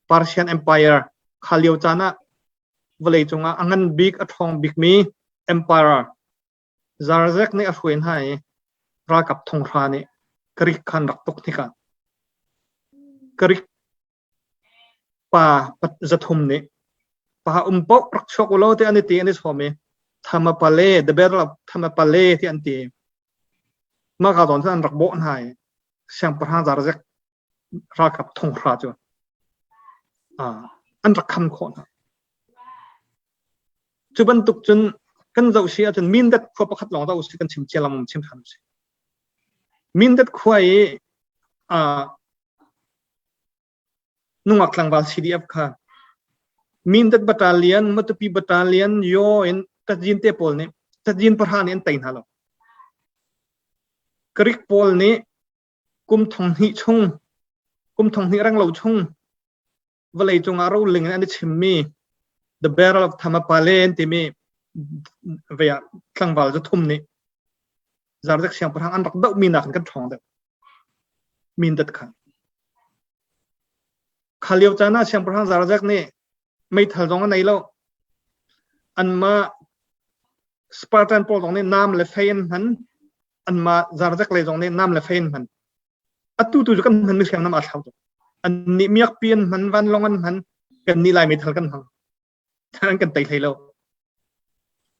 ปาร์เซียนเอ็มไพร์ขาเลียวจานะวลัยจงอังันบิ๊กอัทองบิ๊กมีเอ็มไพร์ซาร์เซกนี่อช่วยให้รากับทงรานี่กริกขันรักตุกนี่ค่ะกริกป่าปัจจทุมนี่ป่าปกรักชกโลที่อันนี้ตีอันนี้สอมีธรรมปาเล่เดเบลธรรมปาเล่ที่อันตีเมื่อเขาตอนที่อันรักโบนให้เสียงประหังซาร์เซกรากับทงราจ้ะอันรักคำคนจุบันตุกจนกันเจ้าเสียจนมินเด็ดขวบประคัดหลงเจ้าสิกันชิมเจลมุมชิมทันสิมินเด็ดขวายนุ่งอักลังบาล CDF ค่ะมินเด็ดบัตาเลียนมัตปีบัตาเลียนโยเอ็นตัดยินเตปอลนี่ตัดยินประหารเอ็นเต็งฮัลโหลกริกปอลนี่กุมทองหิชงกุมทองหิรังเหลาชงวลัยจงอารูลิงอันนี้ชิมมี the barrel of ธรรมปาเลนที่มีเวียคลังบาลจะทุ่มนี่จาร์จักเสียงประหังอันรักเดามีนักกันทองเด็กมินเด็ดค่ะขาเลียวจานะเสียงประหังจาร์จักนี่ไม่ทันตรงนั้นไหนแล้วอันมาสปาร์ตันปอลตรงนี้น้ำเลฟเฟนหันอันมาจาร์จักเลยตรงนี้น้ำเลฟเฟนหันอัตุตุจุกันมันไม่เสียงน้ำอัดเท่าตัวอันนี้มีอักเปียนมันวันลงมันกันนี่ลายไม่ทันกันหังท่านกันไต่ไทยแล้ว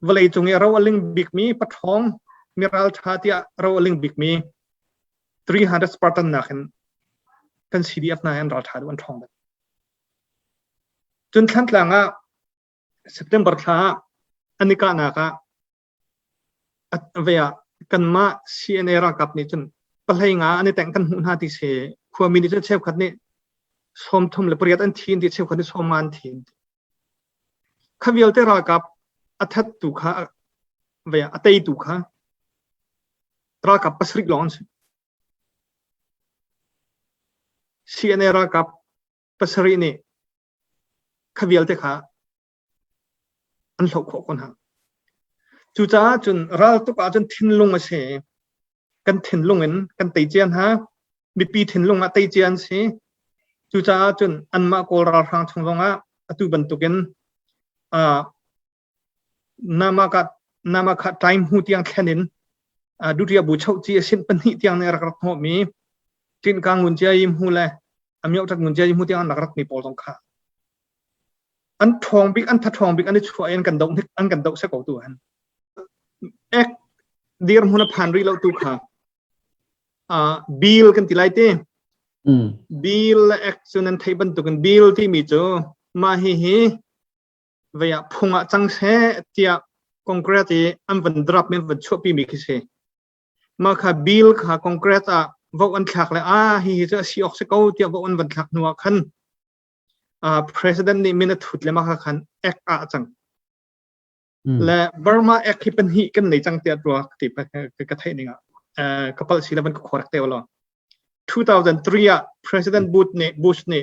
เวลาจงเราอลิงบิกมีปะทองมีรัลชาติเราอลิงบิกมี300 สปาร์ตันนักกัน CDF นั่นรัลชาติวันทองจนขั้นหลังSeptember ท่าอันนี้กันนะคะเวียกันมา CNA รักับนี่จนปะเลยอันนี้แต่งกันหุ่นหาที่เสความินิจะเชฟขัดนี่สมทุมเลยประหยัดอันทีนที่เชฟขัดนี่สมมันทีนข้าวิลเตอร์กับอัฐตุข้าเวียอัตย์ตุข้ารักับปัสริกลอนส์CNA รักับปัสรินี่ข้าวิลเตอร์ข้าอันหลอกคนหาจู่จ้าจนรัลตุกอาจนทิ้งลงมาเสกันทิ้งลงเงินกันตีเจียนฮะมีปีทิ้งลงมาตีเจียนเสจู่จ้าจนอันมาโกราทางชงลงตุบันตุกันนามาคัดไทม์หูเตียงแค่นินดูที่บุชาวจีสินปัญหิเตียงในรักรักหัวมีจินกางกุญแจยิมหูเลยมีเอาจากกุญแจยิมหูเตียงนักรักมีปอลตรงขาอันทองบิ๊กอันทัดทองบิ๊กอันนี้ช่วยอันกันดงอันกันดงเสกตัวอันเอ็กเดียร์มุนพันรีเราตัวขาบิลกันที่ไรเต้บิลเอ็กซ์นั้นไทยบรรทุกันบิลที่มีโจมาเฮเวียพงจังเสที่คอนกรีตอันวันดรับมันวันชั่วปีมีคิเสมาค่ะบิลค่ะคอนกรีตวกอันขักเลยฮิจะสิออกสกาวที่วกอันวันขักนัวขันpresident นี่มีนัดทุดเลยมาค่ะขันเอ็กจังและบาร์มาเอ็กที่เป็นหิกันในจังเตียตัวที่เป็นกระเทยนี่กัปสิลามันก็ขอรักเตวละ2003 president Bush นี่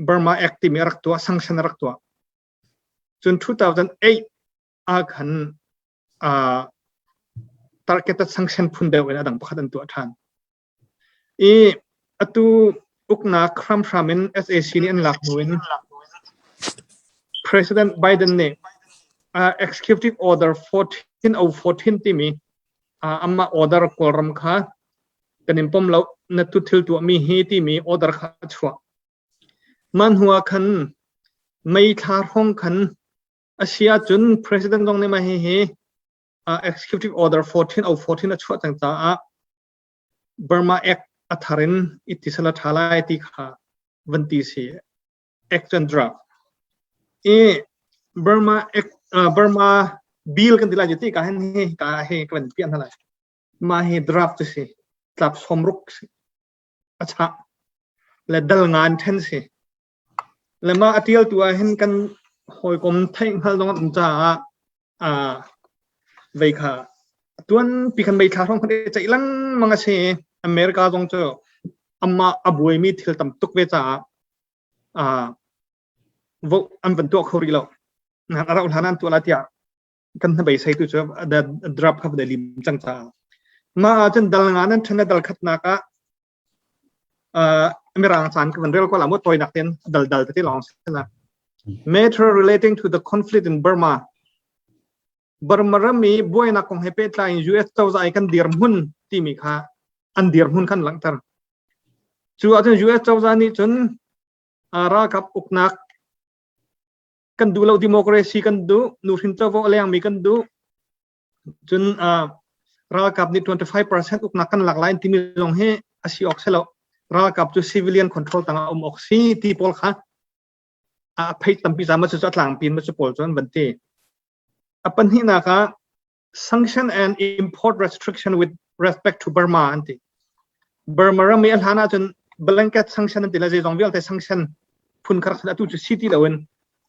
Burma Act ที่มีรักตัว sanction รักตัวจน2008ขันtarget sanction พุ่นเดียวกันดังประคันตัวท่านตัวอุกนักครัมพรามิน SAC นี่อันหลักหน่วย President Biden นี่executive order 14 ที่มีอัมมา order กอรมค่ะกันนิมปมเรานัดทุทิลตัวมีฮีที่มี order ค่ะชัวมันหัวขันไม่ทาร์ห้องขันอาเซียจุน President ตรงนี้มาเฮexecutive order 14 ชัวต่างๆ Burma Act อัฐรินอิติสละทลายที่ค่ะวันที่ action draft Burma Burma bill kan tila jati ka he kan pian thala ma he draft se draft somruk acha le dal ngan then se le ma atial tua hen kan hoi kom thai hal dong cha vei kha tuan pi kan bei tha thong kan chai lang manga se America dong cho amma abui mi thil tam tuk ve cha vo am van to khori lo na ara ul hanan tu la tia kan bei sai tu cho da drop kha da lim chang cha ma chen dal nganan thana dal khat na ka America san kan rel ko la mo toy nak ten dal ti long na matter relating to the conflict in Burma Rami boy na kong hepe tla in US tau za kan dir mun ti mi kha an dir mun kan lang tar chu a US tau za ni chun ara kap uknak kan du lo democracy kan du nu hin to vo leng mi kan du chun ra kap ni 25% uknak kan lak line ti mi long he asi oxelo ra kap chu civilian control tanga oxi ti pol kha phai tampi za ma chu tlang pin ma chu pol chon banti apan hi na ka sanction and import restriction with respect to Burma anti Burma Rami al hana chun blanket sanction anti la je jong vel te sanction phun khar khada tu chu city lawen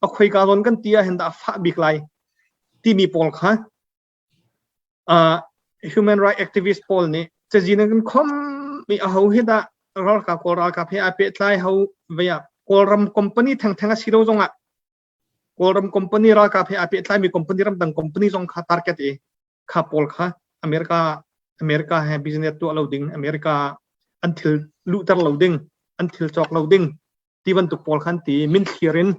a khoi ka lon kan tia hen da fa bik lai ti mi pol kha human right activist pol ni che jin kan khom mi a ho he da rol ka phe a pe tlai ho veya kolram company thang thanga siro jonga kolram company ra ka phe a pe tlai mi company ram dang company jong kha target e kha pol kha America ha business to loading America until lutar loading until chok loading ti ban tu pol khan ti min khirin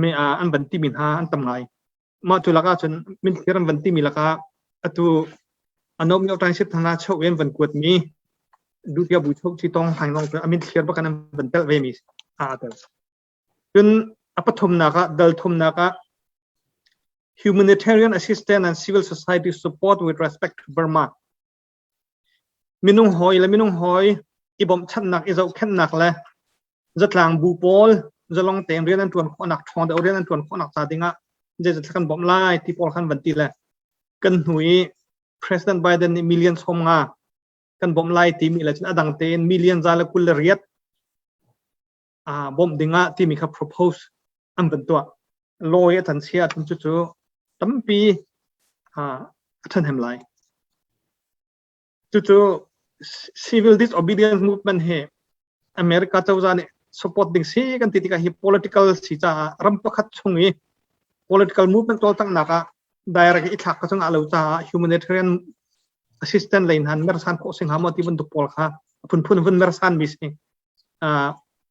me an ban ti min ha an tam ngai ma tu laka chun min khiran ban ti mi laka atu anom yo tang sit thana chok wen ban kuat mi du tia bu chok chi tong hang long amin khir ba kan ban tel ve mi tel chun apathum na ka dal thum na ka humanitarian assistance and civil society support with respect to Burma minung hoi ibom chat nak izau khen nak la zatlang bu pol zalong tem rian an tuan kho nak thong da rian an tuan kho nak sa dinga je kan bom lai ti pol khan ban ti la kan hui President Biden ni million som nga kan bom lai ti mi la chin adang ten million zala kul riat bom dinga ti mi kha propose am ban to loi tan sia tan chu tampi than hem lai chu civil disobedience movement he America chawza ni support ding si kan titika hi political si cha ram pakhat chungi political movement tol tang naka direct i thak ka chung alo cha humanitarian assistance line han mer san ko sing ha mati bun tu pol kha phun mer san mi si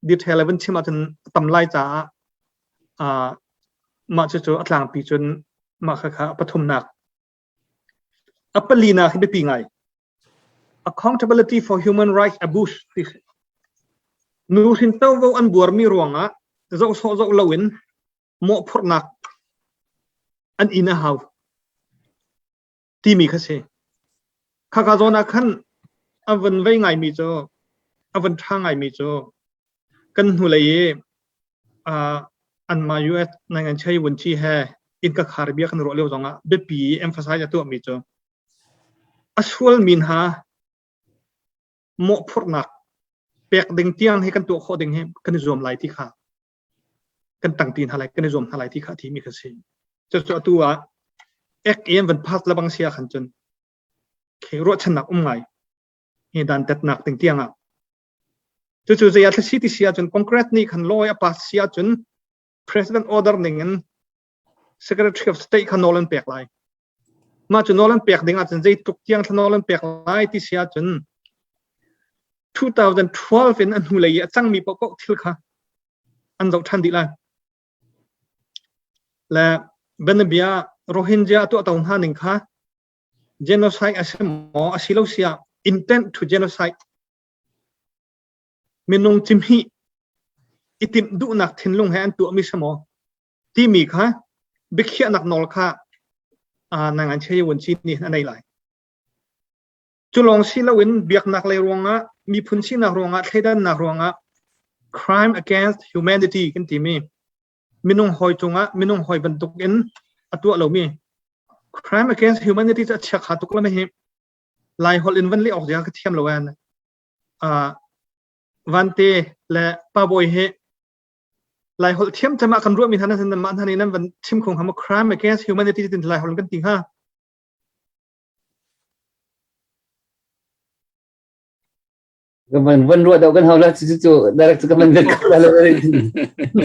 detail even chima tan tam lai cha ma chu atlang pi chun ma kha pathum nak apalina hi be pi ngai accountability for human rights abuse nu hin taw vo an buar mi ruanga zo lawin mo phornak an ina haw ti mi khase kha zona khan avan vei ngai mi cho avan tha ngai mi cho kan hu lai an ma US nangan chai won chi he in ka khar bia kan ro leo zonga be pi emphasize to mi cho aswal min ha mo phornak pek ding tiang he kan tu kho ding he kan zom lai ti kha kan tang tin halai kan zom halai ti kha thi mi khase cho tu a ek em van pas labang sia khan chun ke ro chanak ngai he dan tet nak ting tiang a chu ya city sia chun concrete ni khan loi a pas sia chun president order ningen secretary of state khan nolan pek lai ma chu nolan pek ding a chen jei tuk tiang khan nolan pek lai ti sia chun 2012 in an hulai achang mi pok thil kha an zo than di la la benbia rohingya to taun haning kha genocide asemo asilo sia intent to genocide minung chimhi itim du nak thinlung han tu mi samo ti mi kha bikhia nak nol kha nangan chei won chi ni anai lai chulong silawin biak nak le ronga mi phun si nak ronga thaidan nak ronga crime against humanity กันที่มีมินุงหอยจงะมินุงหอยบรรทุกอินตัวเรามี crime against humanity จะเชื่อขาตุกแล้วไม่เห็นลายฮอลอินวันลี่ออกจากเทียมละวันวันเตและป้าบอยเฮลายฮอลเทียมจะมากันร่วมมีท่านนั้นมาท่านนี้นั้นวันทิมคงคำว่า crime against humanity ที่ลายฮอลกันติงฮะก็มันวันรัวเดียวกันเขาแล้วจู่ๆได้ก็มันจะกันแล้วเลย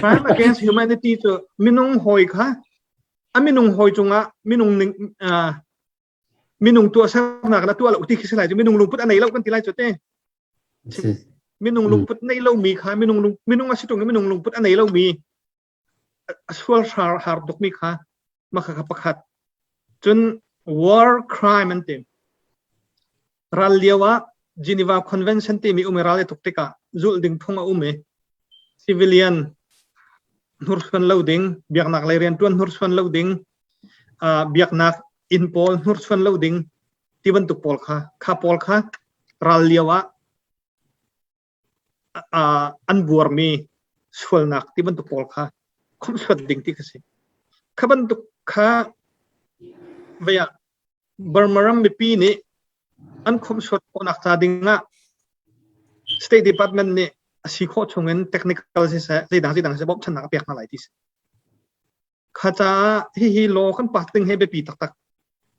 crime against humanity จะมินุงหอยค่ะมินุงหอยจงะมินุงหนึ่งมินุงตัวสนักและตัวเราอุติคิสไลจะมินุงลุงพุทธอันไหนเรากันทีไรจุดเต้มินุงลุงพุทธในเรามีค่ะมินุงอาชีพตรงนี้มินุงลุงพุทธอันไหนเรามีส่วนหาดกมีค่ะมาขับประคัดจน war crime มันเต็มรัลเลียวะ Geneva Convention ที่มีอุเมราเลตุกติกาจุลดิ่งพงอุเม civilian นุรสฟันเลวดิ่งเบียกนักเลยเรียนตัวนนุรสฟันเลวดิ่งเบียกนักอินพอลนุรสฟันเลวดิ่งที่บรรทุกพอลค่ะข้าพอลค่ะรัลเลียวะอันบัวมีสวลนักที่บรรทุกพอลค่ะคุ้มสวัสดิ่งที่กสิข้าบรรทุกค่ะเวียบาร์มารัมมีปีนี้อันคุ้มสวัสดิ์นักจาดิ่งนะ State Department นี่สิโคชงเงิน technical สิเสียดังจะบอกฉันนักเปียกมาหลายที่ข้าจะฮิโลขันปัดตึงให้ไปปีตัก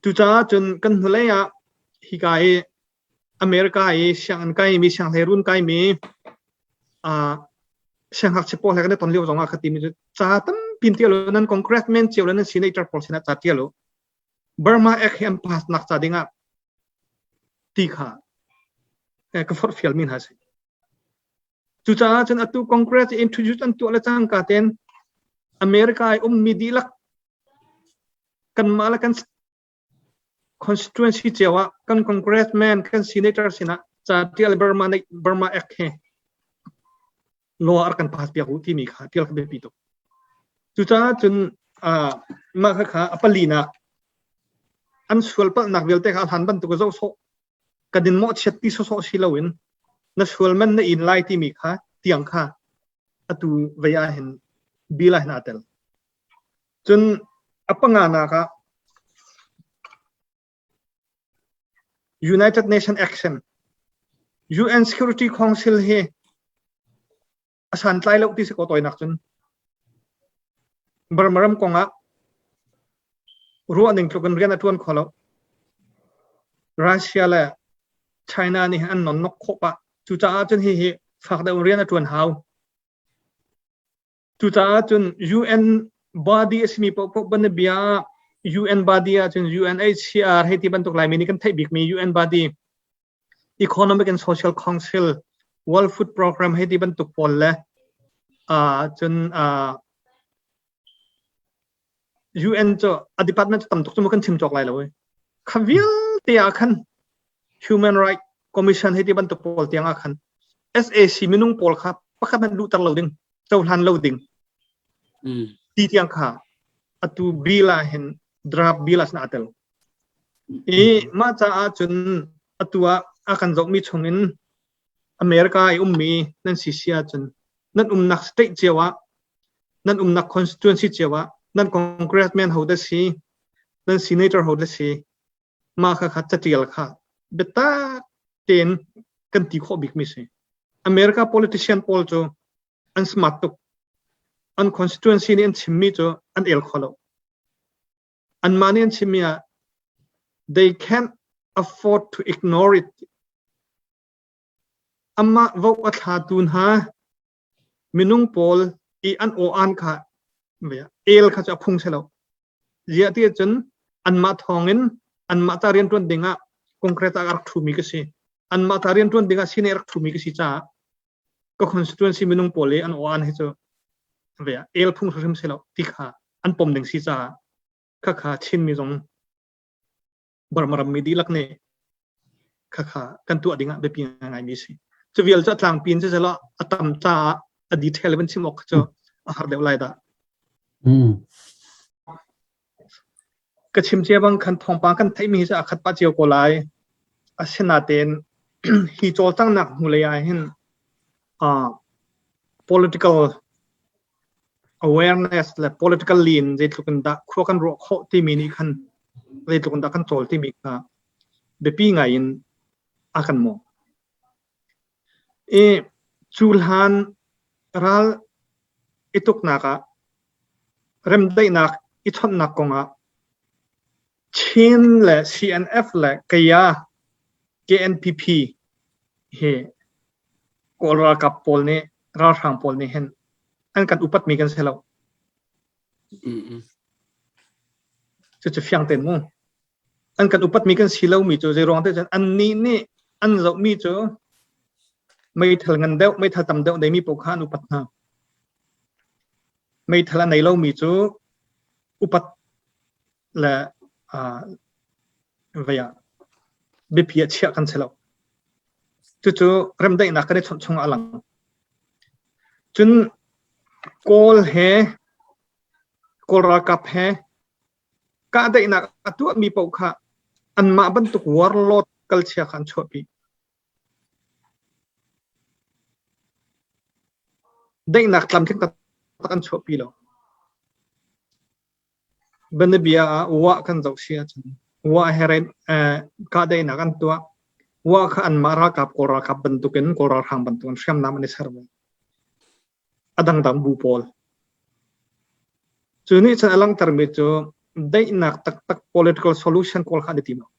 จุจ้าจนกันหัวเลยอะฮิกายอเมริกาเชียงไกมีเชียงเฮรุนไกมีเชียงหักเฉพาะอะไรกันตอนเลี้ยวสองอาคติมีจ้าตั้มพินเทียลนั้นคอนกรีตเมนเจียวนั้นซีเนเจอร์พอลสินะจ้าเทียลบาร์มาเอ็กเฮมพาสนักจ้าดิ่งอะตีขาก็ฟอร์ฟิลมินฮะสิจุจ้าจนอัตุคอนกรีตอินทรดิวส์อันตัวละจังกาเตนอเมริกามีดีลักกันมาแล้วกัน constituency เจ้ากัน congressman กัน senator สินะจะเที่ยวบาร์มาเอ็กเฮโลอาร์กันพาสเปียกที่มีค่ะที่เราไปปีตุจุจ้าจนมาค่ะอัปลีนักอันส่วนปนักเวลเตะหันบันตุกโซโซกันดินหมดเช็ดที่โซโซชิลาวินนั่นส่วนมันในอินไลท์ที่มีค่ะเตียงค่ะอัตุเวียเห็นบิลาเห็นอัตลจนอัปงานาค่ะ United Nations Action UN Security Council เฮอาสันไลล์ที่สกอตอยนักจนบาร์มารัมกงอ่ะรู้อันหนึ่งทุกคนเรียนอัตวันขอแล้วรัสเซียและไชน่านี่อันนนนกขบะจุจ้าจนเฮฝากได้เรียนอัตวันหาวจุจ้าจน UN body สมีปกบันเบีย UN body จน UNHCR ให้ที่บรรทุกลายมินิกันไทยบิกมี UN body Economic and Social Council World Food Program ให้ที่บรรทุกพลและจนUN จะDepartment จะต่ำตุกจมูกกันชิมจอกไรแล้วเว้ยขวิลเตียขัน Human Rights Commission ให้ที่บรรทุกพลเตียงขัน SAC มินุงพลครับปะครับมันดูตังเราดิ่งเจ้าทันเราดิ่งที่เตียงค่ะอัตุบิลาเห็นดราบบิลาสนาเตลมาจากจนอัตัวอาการจกมีชงเงินอเมริกามีนั่นสิเสียจนนั่นนักสเตทเจ้าวะนั่นนัก constituency เจ้าวะนั่น congressman เขาได้สินั่น senator เขาได้สิมาค่ะจะเจียลค่ะเบต้าเต็นกันตีข้อบิกมิสิอเมริกา politician พอลโจอันสมัตุกอัน constituency นี่อันชิมมิโจอันเอลขอลอันมานี่อันชิมมิอะ they can't afford to ignore it อัมมาว่าอัฐาตุนฮะมินุงพอลอีอันโออันค่ะเบียเอลค่ะจะพุ่งเสลาเจียที่จนอันมาทองเงินอันมาตาเรียนต้นดิ่งะคอนกรีตอาร์ทูมิกสิอันมาตาเรียนต้นดิ่งะซีเนอร์ทูมิกสิจ้าก็ constituency มินุงพอลอันโออันให้เจ้าเบียเอลพุ่งเสลาที่ค่ะอันปมดิ่งสิจ้าค่ะชินมีตรงบาร์มารัมมีดีลักเน่ค่ะกันตัวดิ่งะแบบยังไงมีสิจะวิลจะทางปีนจะละอัตมจ้าอดีตเทเลเป็นชิมอกเจ้าอาหารเดี๋ยวไรด่ะก็ชิมเจ้าบางคันทองปางกันไทยมีจะขัดป้าเจียวโกไลอาเซนาเตนฮีโจตั้งหนักหูเลยเห็น political awareness และ political lean เจตุกันดะขั้วกันรัวข้อที่มีนี่คันเจตุกันดะกันโจลที่มีค่ะเบปีไงอินอากันมองจูลฮันรัลอิตุกนักะเริ่มได้นักอิทอนนักกงะชินและ CNF และกยา KNPP เฮกอลรากับปอลเนี่ยราทางปอลเนี่ยเห็นอันกันอุปัตมีกันเสร็จแล้วจะฟังเต็มมั้งอันกันอุปัตมีกันสิแล้วมีจูเจรองแต่อันนี้นี่อันเรามีจูไม่ทันเงินเดาไม่ทันตำเดาได้มีปกขานอุปัตนาไม่ทันในเรามีจูอุปัตและเวียบิเพียเชียกันเสร็จแล้วจู่ๆเริ่มได้นักกันได้ชงอลังจนโกลเฮโกลรากับเฮก็ได้นักตัวมีปกขาอันมาบรรทุกวอร์ลอดกัลเชียขันชอปีได้นักลำที่ตัดกันชอปีแล้วบันเบียว่ากันจะเสียจนว่าเฮเรนก็ได้นักกันตัวว่าขันมารากับโกลรากับบรรทุกินโกลราทางบรรทุกเชื่อมน้ำมันในสระบุอดังดำบูปอลจุนี้ฉันอลังตรมิจูได้นักตัก political solution โกลขาดทีมั้ง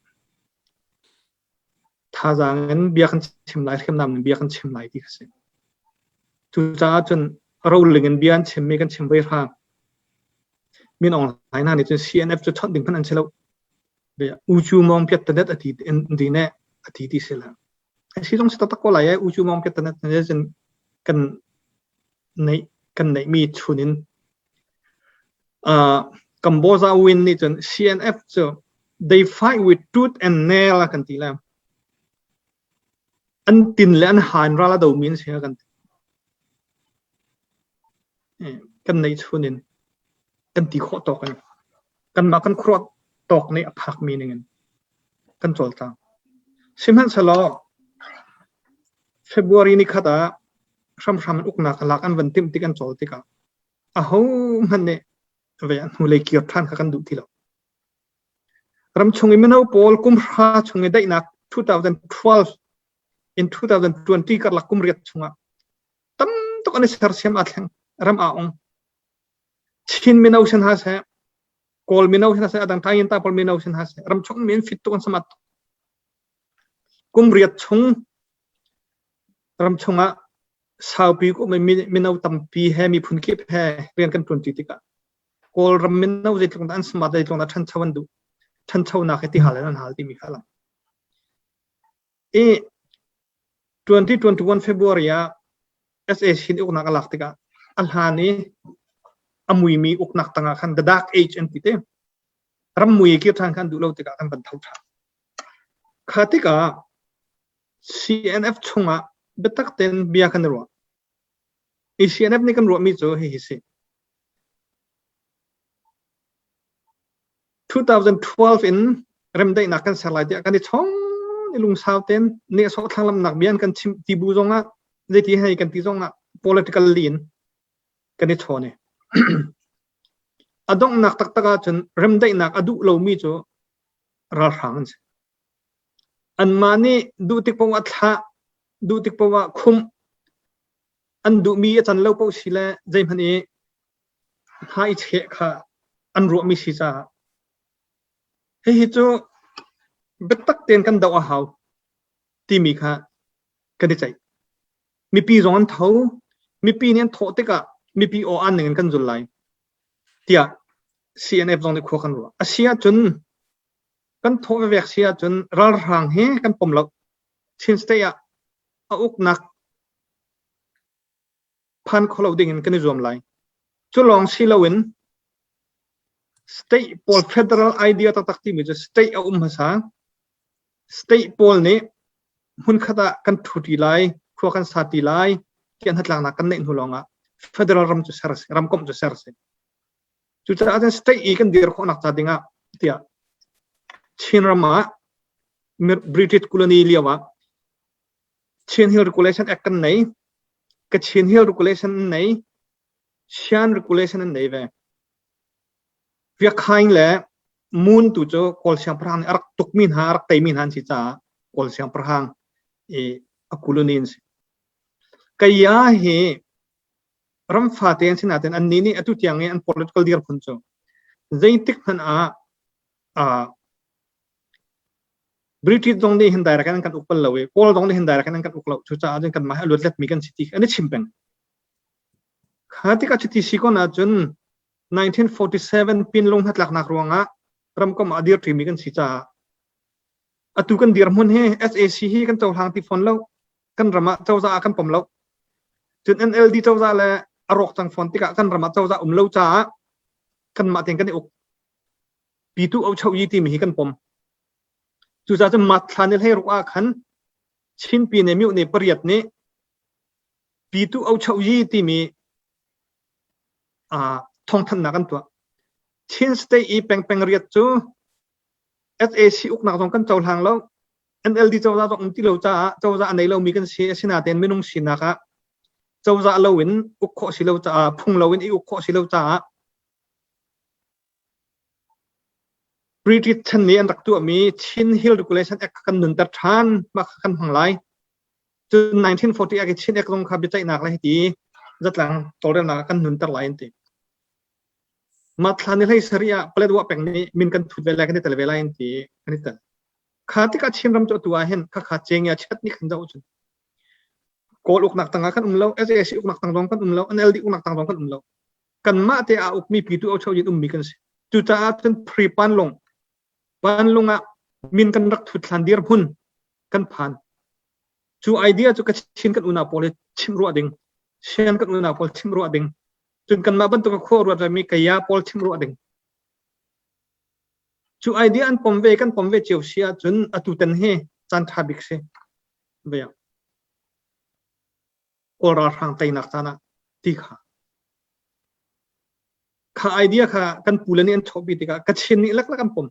ถ้าจังงั้นเบียกันชิมไล่เชื่อมน้ำเบียกันชิมไล่ที่เขาจุจ้าจนเราเลี้ยงเบียนชิมมีกันชิมไปร่างมีนออนไลน์นั่นนี่จน CNF จะช็อตดึงพันอันเชลล์เบียอูจูมองเพียรเน็ตอาทิตย์ดีแน่อาทิตย์ที่เสร็จแล้วไอ้สิ่งที่ตักก็หลายอูจูมองเพียรเน็ตเนี่ยจนกันในมีชุนินกัมพูชาวินนี่จน CNF จะ they fight with tooth and nail กันทีแล้วอันตินและอันหายราลาดูมินเสียกันในชุนินกันตีข้อตอกกันมากันครอดตอกในพักมีหนึ่งกันจอลตามสิมันสลอเฟบรุรีนี่ขัดช่ำมันอุกนักหลักอันวันติมติกันจอลติกามันเนี่ยเวียนหูเลยเกี่ยวท่านกันดูทีละรำชงอิมันเอาโพลกุมราชงได้นัก2012 in 2020ก็หลักกุมเรียดชงอ่ะตั้มตุกันในเซอร์เซียมอัดแห่งรำอ่างชินมินเอาชนะเสียโกลมินเอาชนะเสียดังท้ายินตาพอลมินเอาชนะเสียรำชงมินฟิตตุกันสมัติกุมเรียดชงรำชงอ่ะสาวปีก็ไม่มินเอาตั้มปีแห่มีพุนกิบแห่เรียนกัน20ติกาโกลรำมินเอาใจตรงนั้นสมัติใจตรงนั้นฉันชวันดูฉันชาวนักที่หาเลยนั่นหาที่มีข้าลัง2021 February SA ชินอุกนักหลักติกาอัลฮานีอามุยมีอุกนักต่างกัน the dark age entity รำมุยเกี่ยวทางกันดูเราติกากันบรรเทาทางข้าติกา CNF ชงอ่ะเบ็ดตักเต็นเบียกันรัวCNF นี่กันรัวมีโจเฮีสิ2012 in เริ่มได้นักกันสลายเดียกันที่ช่องนี่ลุงสาวเต็นเนี่ยสอดทางลำหนักเบียนกันชิมตีบูจงอ่ะได้ที่ให้กันที่จงอ่ะ political lean กันที่ช่อเนี่ยอดงนักตักตะกาจนเริ่มได้นักอดุเรามีโจราหังอันมานี่ดูติปวัตถะดูติปวัตคุมอันดูมีอาจารย์เล่าเป้าสิละใจพันเอให้เช็คค่ะอันรัวมีสิจ้าเฮ้ยโจเบ็ดตักเตียนกันดาวหาวที่มีค่ะกันได้ใจมีปีร้อนเท่ามีปีนี้โทษติกะมีปีโออันหนึ่งกันจุดไหลที่อ่ะ CNF ตรงนี้ขั้วกันรัวอาเซียจนกันโทษไปเวียกเซียจนรัลรังเฮกันปมหลักชินสเตียอุกนักพันคนเราดิ่งกันในรวมไหลจุลองสิลาวินstate pol federal idea tatak ti mi state a umhasa state pol ni hun khata kan thuti lai kho kan sati lai kian hatlang na kan nei hulonga federal ram chu sarse ram kom chu sarse chu cha ajan state i kan dir kho nak cha dinga tia chin rama british colony liawa chin hill regulation act kan nei cái chiến hill regulation này sian regulation này về việc khai lẽ muốn tụ cho call siang prang arak tuk min ha arak tay min han si cha call siang prang akulunin cái ya hi ram pha ten sin aten an ni atu tiang an political deal phun cho zai tik han British dong ni hindai rakan kan ukpal lawe Paul dong ni hindai rakan kan uklau chu cha ajeng kan ma alut let mi kan city ani chimpeng khati ka city sikon ajun 1947 pin long hat lak nak ruanga ram kom adir tri mi kan si cha atu kan dir mun he SAC hi kan chaw hang ti phone lo kan rama chaw za kan pom lo chun NLD chaw za le arok chang phone tika kan rama chaw za lo cha kan ma teng kan uk pitu au chau yi ti mi kan pom chu cha cha mat thanel he ruwa khan chin pi ne miu ne pariat ne pitu au chau yi ti mi thong than na kan tua chin stay i peng peng riat chu SAC uk nak dong kan chaw hang lo NLD chaw za dong ti lo cha chaw za nei lo mi kan si sina ten minung sina ka chaw za lo win uk kho si lo cha phung lo win i uk kho si lo cha British chan ni an rak tu mi chin hill regulation ek kan nun tar than ma kan hang lai chu 1940 ag chin ek long kha bi chai nak lai ti zatlang tore na kan nun tar lai ti ma thlan lai saria plet wa peng ni min kan thut vela kan tel vela in ti ani ta khati ka chin ram cho tua hen kha kha cheng ya chat ni khan jau chu kol uk nak tanga kan lo SAC uk nak tang dong kan lo NLD uk nak tang dong kan lo kan ma te a uk mi pi tu au chau yin mi kan si tu ta ten pre pan long panlunga min kan rak thut thlan dir hun kan phan chu idea chu ka chin kan una pole chim ro ding sian kan una pol chim ro ding chun kan ma ban to ka kho ro mi ka ya pol chim ro ding chu idea an pom ve chiu sia chun atu ten he chan tha bik se ve ora rang tai nak chana ti kha idea kha kan pulani an thobi tika ka chin ni lak lak an pom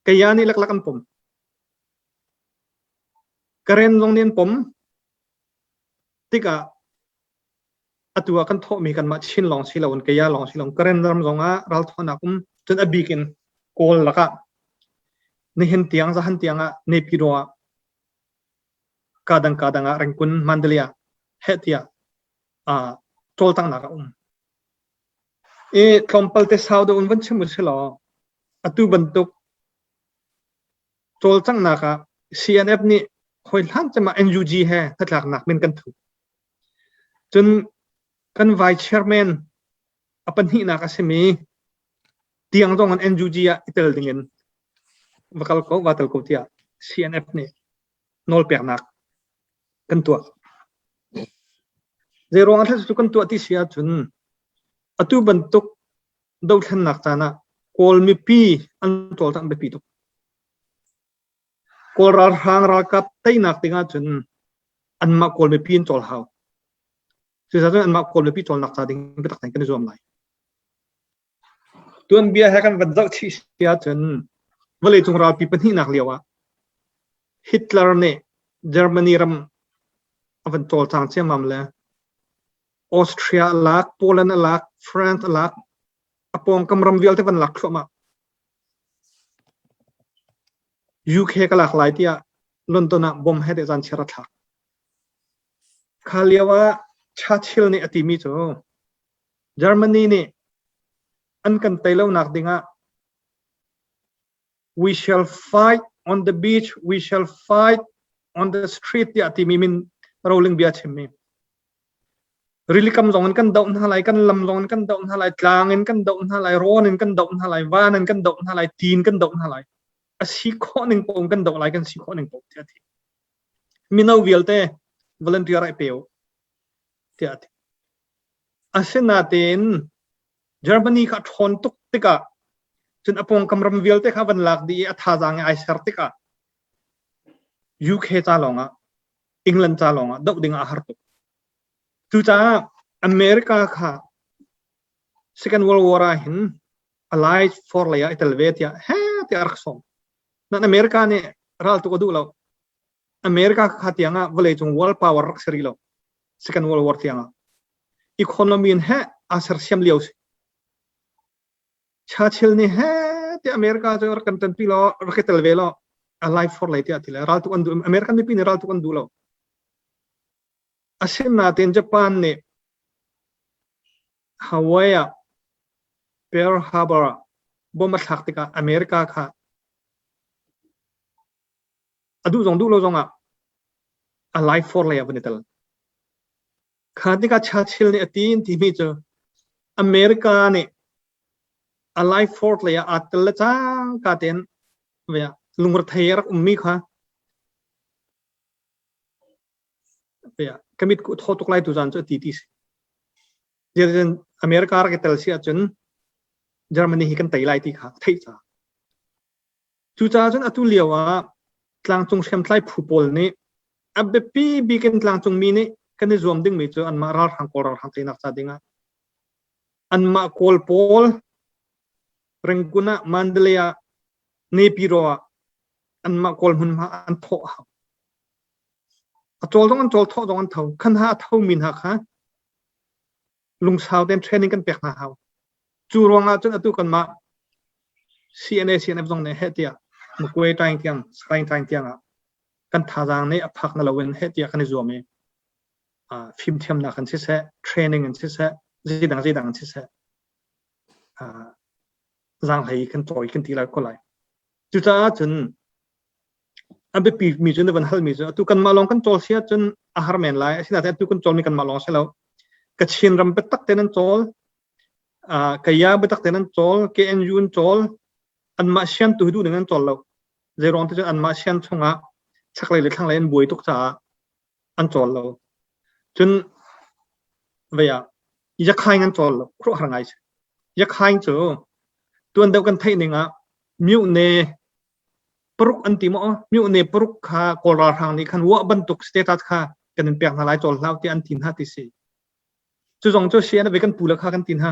kaya ni laklakan pom karen long nin pom tika atua kan tho mi kan ma chin long silawon kaya long silong karen ram zonga ral thona kum chun abikin kol laka ni hen tiang za han tianga ne piroa kadang rengkun mandalia hetia tol tang naka klompal te saudo un van chimur silo atu bentuk tol chang naka CNF ni khoi hlan chama NUG he thatlak nak min kan thu chun kan vice chairman apan hi naka semi tiang dong an NUG ya itel dingin vakal ko watal ko tia CNF ni nol per nak kan tua zero ang thas kan tua ti sia chun atu bentuk do thlan nak chana kol mi pi an tol tang be pi tu kol rar hang ral kap tai nak tinga chun an ma kol mi pin tol hau chu sa an ma kol mi pi tol nak cha ding be tak kan zom lai tuan bia ha kan van zau chi sia chun vale chung ral pi pan hi nak lewa Hitler ne Germany ram avan tol chang che mam le Austria lak Poland lak France lak apong kam ram vial te van lak khoma UK ka lak lai tia London a bom he de jan chera thak khaliawa Churchill ni atimi cho Germany ni an kan tailo nak dinga we shall fight on the beach we shall fight on the street ya atimi min rolling bia chimmi really kam zong kan daun halai kan lam zong kan daun halai tlangin kan daun halai ronin kan daun halai wanan kan daun halai tin kan daun halai asi khoning pom kan daun lai kan si khoning pom tia thi minau vialte volunteer ai peo tia thi asena ten Germany ka thon tuk tika chun apong kamram vialte kha van lak di atha jang ai sertika UK cha longa England cha longa dau ding a har tu tu cha America kha Second World War hin allied for laya italvetia he ti arksom na America ne ral tu ko du lo America kha tianga vale chung world power rak seri lo Second World War tiang economy in he asar siam liu Churchill ni he ti America jo kan tan pi lo raketel velo alive for lai ti atila ral tu andu American mi pin ral tu andu lo asim na ten Japan ni Hawaii Pearl Harbor bom athak tika America kha adu jong du lo jong alive for lai abnital khatika Churchill ni atin ti mi jo America ni alive for lai atel cha ka ten ve lungur thayer ummi kha ve kamit ku thotuk lai tu jan cho ti ti jerin America ra ke tel sia chun Germany hi kan tai lai ti kha thei cha chu cha chun atu liawa tlang chung sem tlai phupol ni abbe pi bi ken tlang chung mi ni kan zom ding mi chu an ma rar hang kor hang te nak cha dinga an ma kol pol rengkuna Mandalaya ne piro an ma kol hun ma an tho atol dong an tol tho dong an thau khan ha thau min ha kha lung sao den training kan pek na hau chu ronga chun atu kan ma CNA jong ne hetia mukwe tang tiang srain tang tiang kan tha jang ne aphak na lawen hetia kan zome phim thiam na kan se training an se jidang se jang hai kan toy kan ti la ko lai chu cha chun abe pi mi chun van hal mi chu atu kan ma long kan tol sia chun ahar men lai sina ta tu kan tol mi kan ma long se lo ka chin ram pe tak ten an tol kaya be tak ten an tol ke en yun tol an ma sian tu du dengan tol lo zerong te an ma sian chunga chak lai le thang lai an buai tok cha an tol lo chun veya ya khai an tol lo kro harangai ya khai chu tuan dau kan thai ninga miu ne pruk antimo miu ne pruk kha kolar hang ni khan wa bantuk status kha kan pek na lai tol lau ti an tin ha ti si chu jong chu sia na ve kan pula kha kan tin ha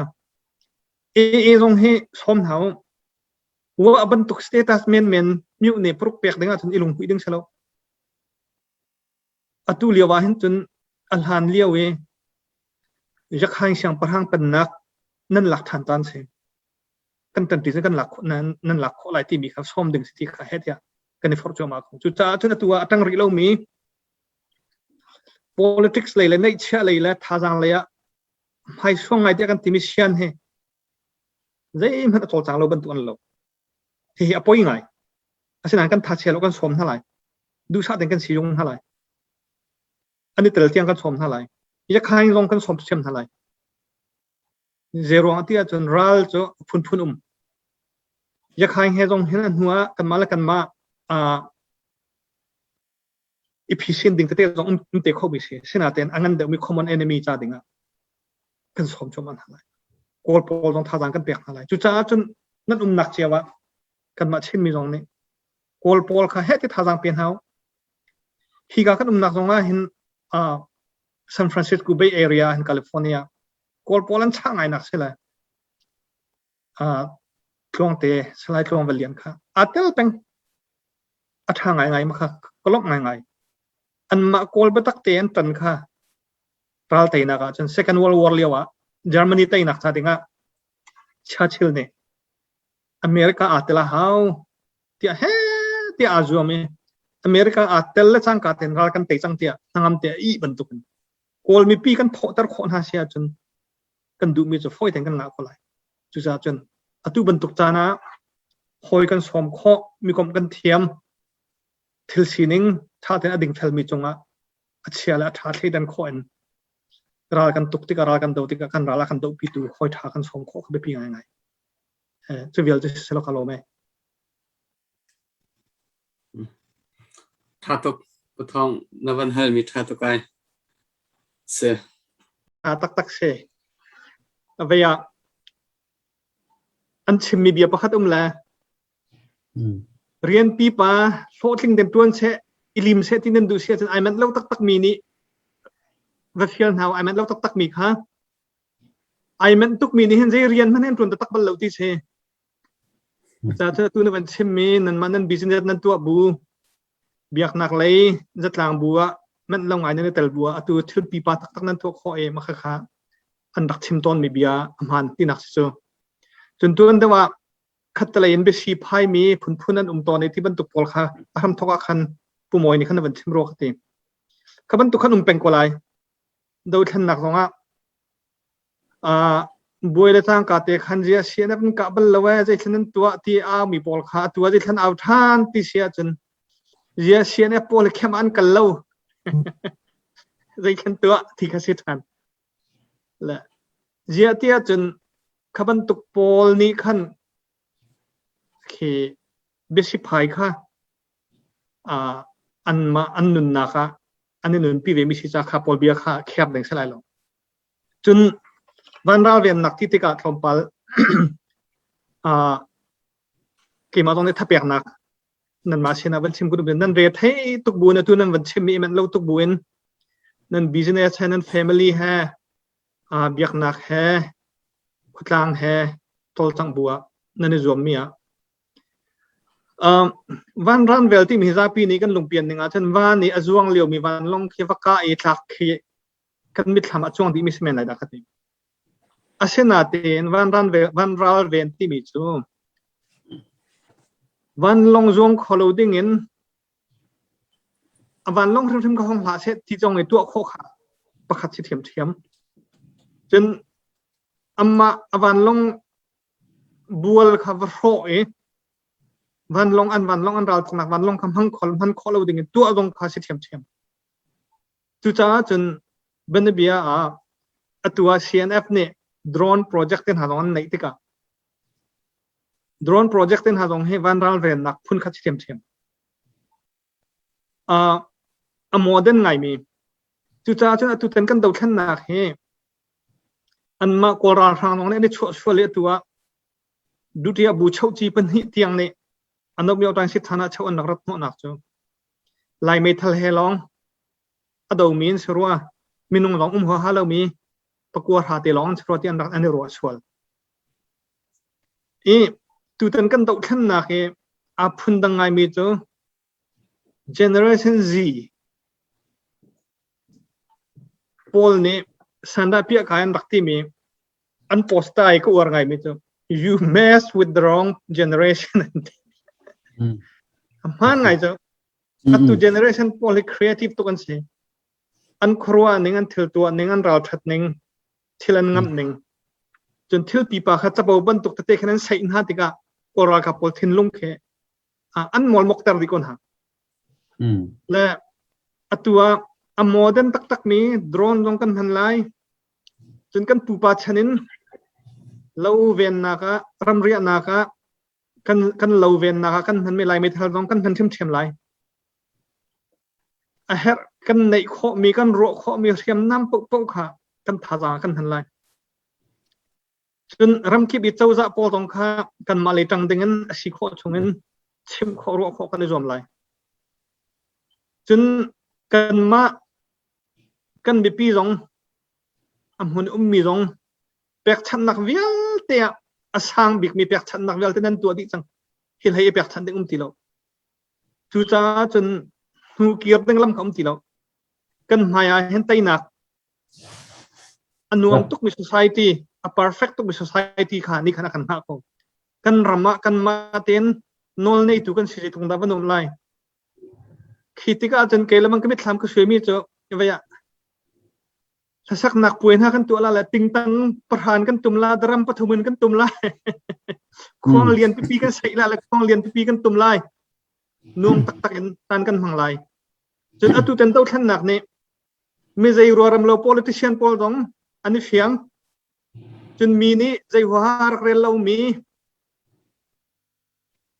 e jong he som hau wa bantuk status men miu ne pruk pek denga chun ilung hui ding selo atu liawa hin chun alhan liawe ya khai siang parhang panak nan lak than tan se kan tan ti kan lak nan lak kho lai ti mi kha som ding si kha het ya kan for choma khu chu cha chuna tuwa atang ri lo mi politics le le nei cha le la tha jang le ya hai song ngai te kan ti mi sian he zai man tol chang lo ban tu an lo hi apoi ngai asina kan tha che lo kan som na lai du sa den kan si yong na lai ani tel tiang kan som na lai ya khai rong kan som sem na lai zero atia chun ral cho phun ya khai he jong hen hua kan ma efficient ding te jong te kho bi se sina ten angan de mi common enemy cha dinga kan som cho man halai kol pol jong tha jang kan pek halai chu cha chun nan nak chewa kan ma chin mi jong ni kol pol kha he ti tha jang pen hau hi ga kan nak jong a hin San Francisco Bay Area in California kol polan changai nak sela klong te slai klong valian kha atel peng athangai ngai ma kha kolok ngai an ma kol batak te an tan kha ral te na ka chen Second World War liwa Germany te nak cha dinga Churchill ne America atela how ti azuame America atel la chang ka ten ral kan te chang tia nangam te I bantuk kol mi pi kan tho tar khon ha sia chun kan du mi cho foi ten kan na ko lai chu cha chun atu bantuk chana hoi kan som kho mi kom kan thiam thil sining tha ten ading thal mi chunga achia la tha thei dan kho en ral kan tuk tika ral kan do tika kan rala kan do pi tu hoi tha kan som kho be pi ngai chu vial chu selo kalo me tha tok puthong navan hal mi tha tok ai se tak se avaya an chimmi bia pakhat la rian pi pa so thing den tuan se ilim se tin den du se chen ai man lo tak mi ni va fial now ai man lo tak mi kha ai man tuk mi ni hen je rian man hen tuan tak bal lo ti se cha cha tu na van chimmi nan man nan business nan tu bu biak nak lei zatlang buwa มันลงไงในแต่ละบัวตัวทิลปีปาตักนั้นตัวข้อมาค่ะอันดักชิมต้นมีเบียมันที่นักสิจนตัวนั้นแต่ว่าขัดตะเลยเป็นชีพให้มีพุ่นนั้นตอนในที่บรรทุกพอลค่ะทำทว่าคันผู้มวยนี่ขันบรรทุกโรคตีขับบรรทุกขันเป็นกว่าไรโดยขันหนักตรงบวยเลทางกาเตขันเจียเสียนับเป็นกับเลวใจขันนั้นตัวที่มีพอลค่ะตัวที่ขันเอาท่านที่เสียจนเจียเสียเนี่ยพอลเข้มอันกันเลวใจขันตัวที่เขาเสียทันและเจียที่จนขับบรรทุกพอลนี่ขันคือเบสิพายค่ะอันนุนนะคะอันนี้นุนพี่เวมิชิจาค่ะพอลเบียค่ะแคบเด้งสลายลงจนวันเราเรียนนักที่ติกาทอมปัลกี่มาตรงนี้ทับเปียกนักนั่นมาเชนะวันชิมกุฎเป็นนั่นเรียนให้ตุกบุญนะตัวนั้นวันชิมมีมันเล่าตุกบุญนั่นบิสเนสนั่นแฟมิลี่เบียกนักขุดลางทอลตังบัวนั่นนี่รวมมีวันรันเวลที่มีซาปีนี้กันลงเปลี่ยนหนึ่งฉันว่านี่อจวงเลียวมีวันลงคิดว่าก้าอีทักขี้กันมิดทำอจวงที่มิสเมนอะไรดักติอาเซนาเตนวันรันเวลที่มีจูวันลงจวงขอลูดิ้งอินวันลงทึมๆก็ห้องหลาเสที่จงในตัวโคขาประคัดเทียมจนมาวันลงบัวขับรถวันลงอันเราตรงนั้นวันลงคำพังพันขอเราดึงตัวลงคาสิเทียมจุดจ้าจนเป็นเบียตัว CNF เนี่ยโดรนโปรเจกต์ที่หาตรงนั้นไหนติกะโดรนโปรเจกต์ที่หาตรงให้วันเราเรียนนักพุ่นคาสิเทียมโมเดิร์นไงมีจุดจ้าจนตัวเต็นกันดูแค่นักอันมาโกราทางตรงนี้ได้ช่วยเลี้ยตัวดูที่บูชาจีเป็นหิเตียงเนี่ยอันนั้นมีเอาตั้งสิทธานะชาวนักรัฐมนักจูลายเมทัลเฮลองอดมีนสรัวมีนุ่งหลงหัวฮาเลมีประกวดหาตีลองสรัวที่อันรักอันนี้รัวชวลตุตันกันตกขันนักพุ่นดังไงมีจู generation Z พอลนี่สันดาพิจารณารักที่มีอันโพสต์ไอ้ก็ว่าไงมีจู you mess with the wrong generationมันไงจ๊ะตัว generation พอล creative ตัวกันสิอันครัวนึงอันทิลตัวนึงอันเราทัดนึงทิลันงับนึงจนทิลปีปากจะบอกบรรทุกตะเตะขนาดใส่อินหัดกะโอรากับพอลทินลุงแค่อันมอลมกตาดีกว่าฮะและตัวโมเดิร์นตักมีโดรนลงกันทันไลจนกันปูปาชนินเลวเวนนักรำเรียนักกันเลวเวนนักกันทันไม่ไล่ไม่ทันลงกันทันเทียมไล่กันในข้อมีกันรัวข้อมีเทียมน้ำปุ๊บค่ะกันท่าจางกันทันไล่จนรำคิดบิดเจ้าจะปอตรงค่ะกันมาเลยจังดึงกันสิข้อชงกันชิมข้อรัวข้อกันในรวมไล่จนกันมากันบิปีจงหุ่นมีจงเปียกชันนักเวลเตะสร้างบิกมีเปียกชันนักเวลที่นั่นตัวดิจังเห็นให้เปียกชันดึงตีเราจู่จ้าจนหูเกียบดึงลำคำตีเรากันหายเห็นไตหนักอันนู้นตุกมี society a perfect ตุกมี society ค่ะนี่ขนาดกันหนักกันรำกันมาเต้นนอลในตุกันสิตุงดาวนุ่มไล่คิดที่ก็จนเกลมันก็ไม่ทำก็ช่วยมีเจอยังไงอะถ้าสักนักป่วยนะกันตัวละแหละติงตังประธานกันตุ่มลาดรำปฐมกันตุ่มลายคล้องเรียนปีกันใส่ละแล้วคล้องเรียนปีกันตุ่มลายนุ่งตักกันตันกันหังลายจนอตุเต็นเต้าท่านหนักเนี่ยไม่ใจรัวรำเรา politician พอลตองอันนี้เสียงจนมีนี่ใจหัวหารักเรียนเรามี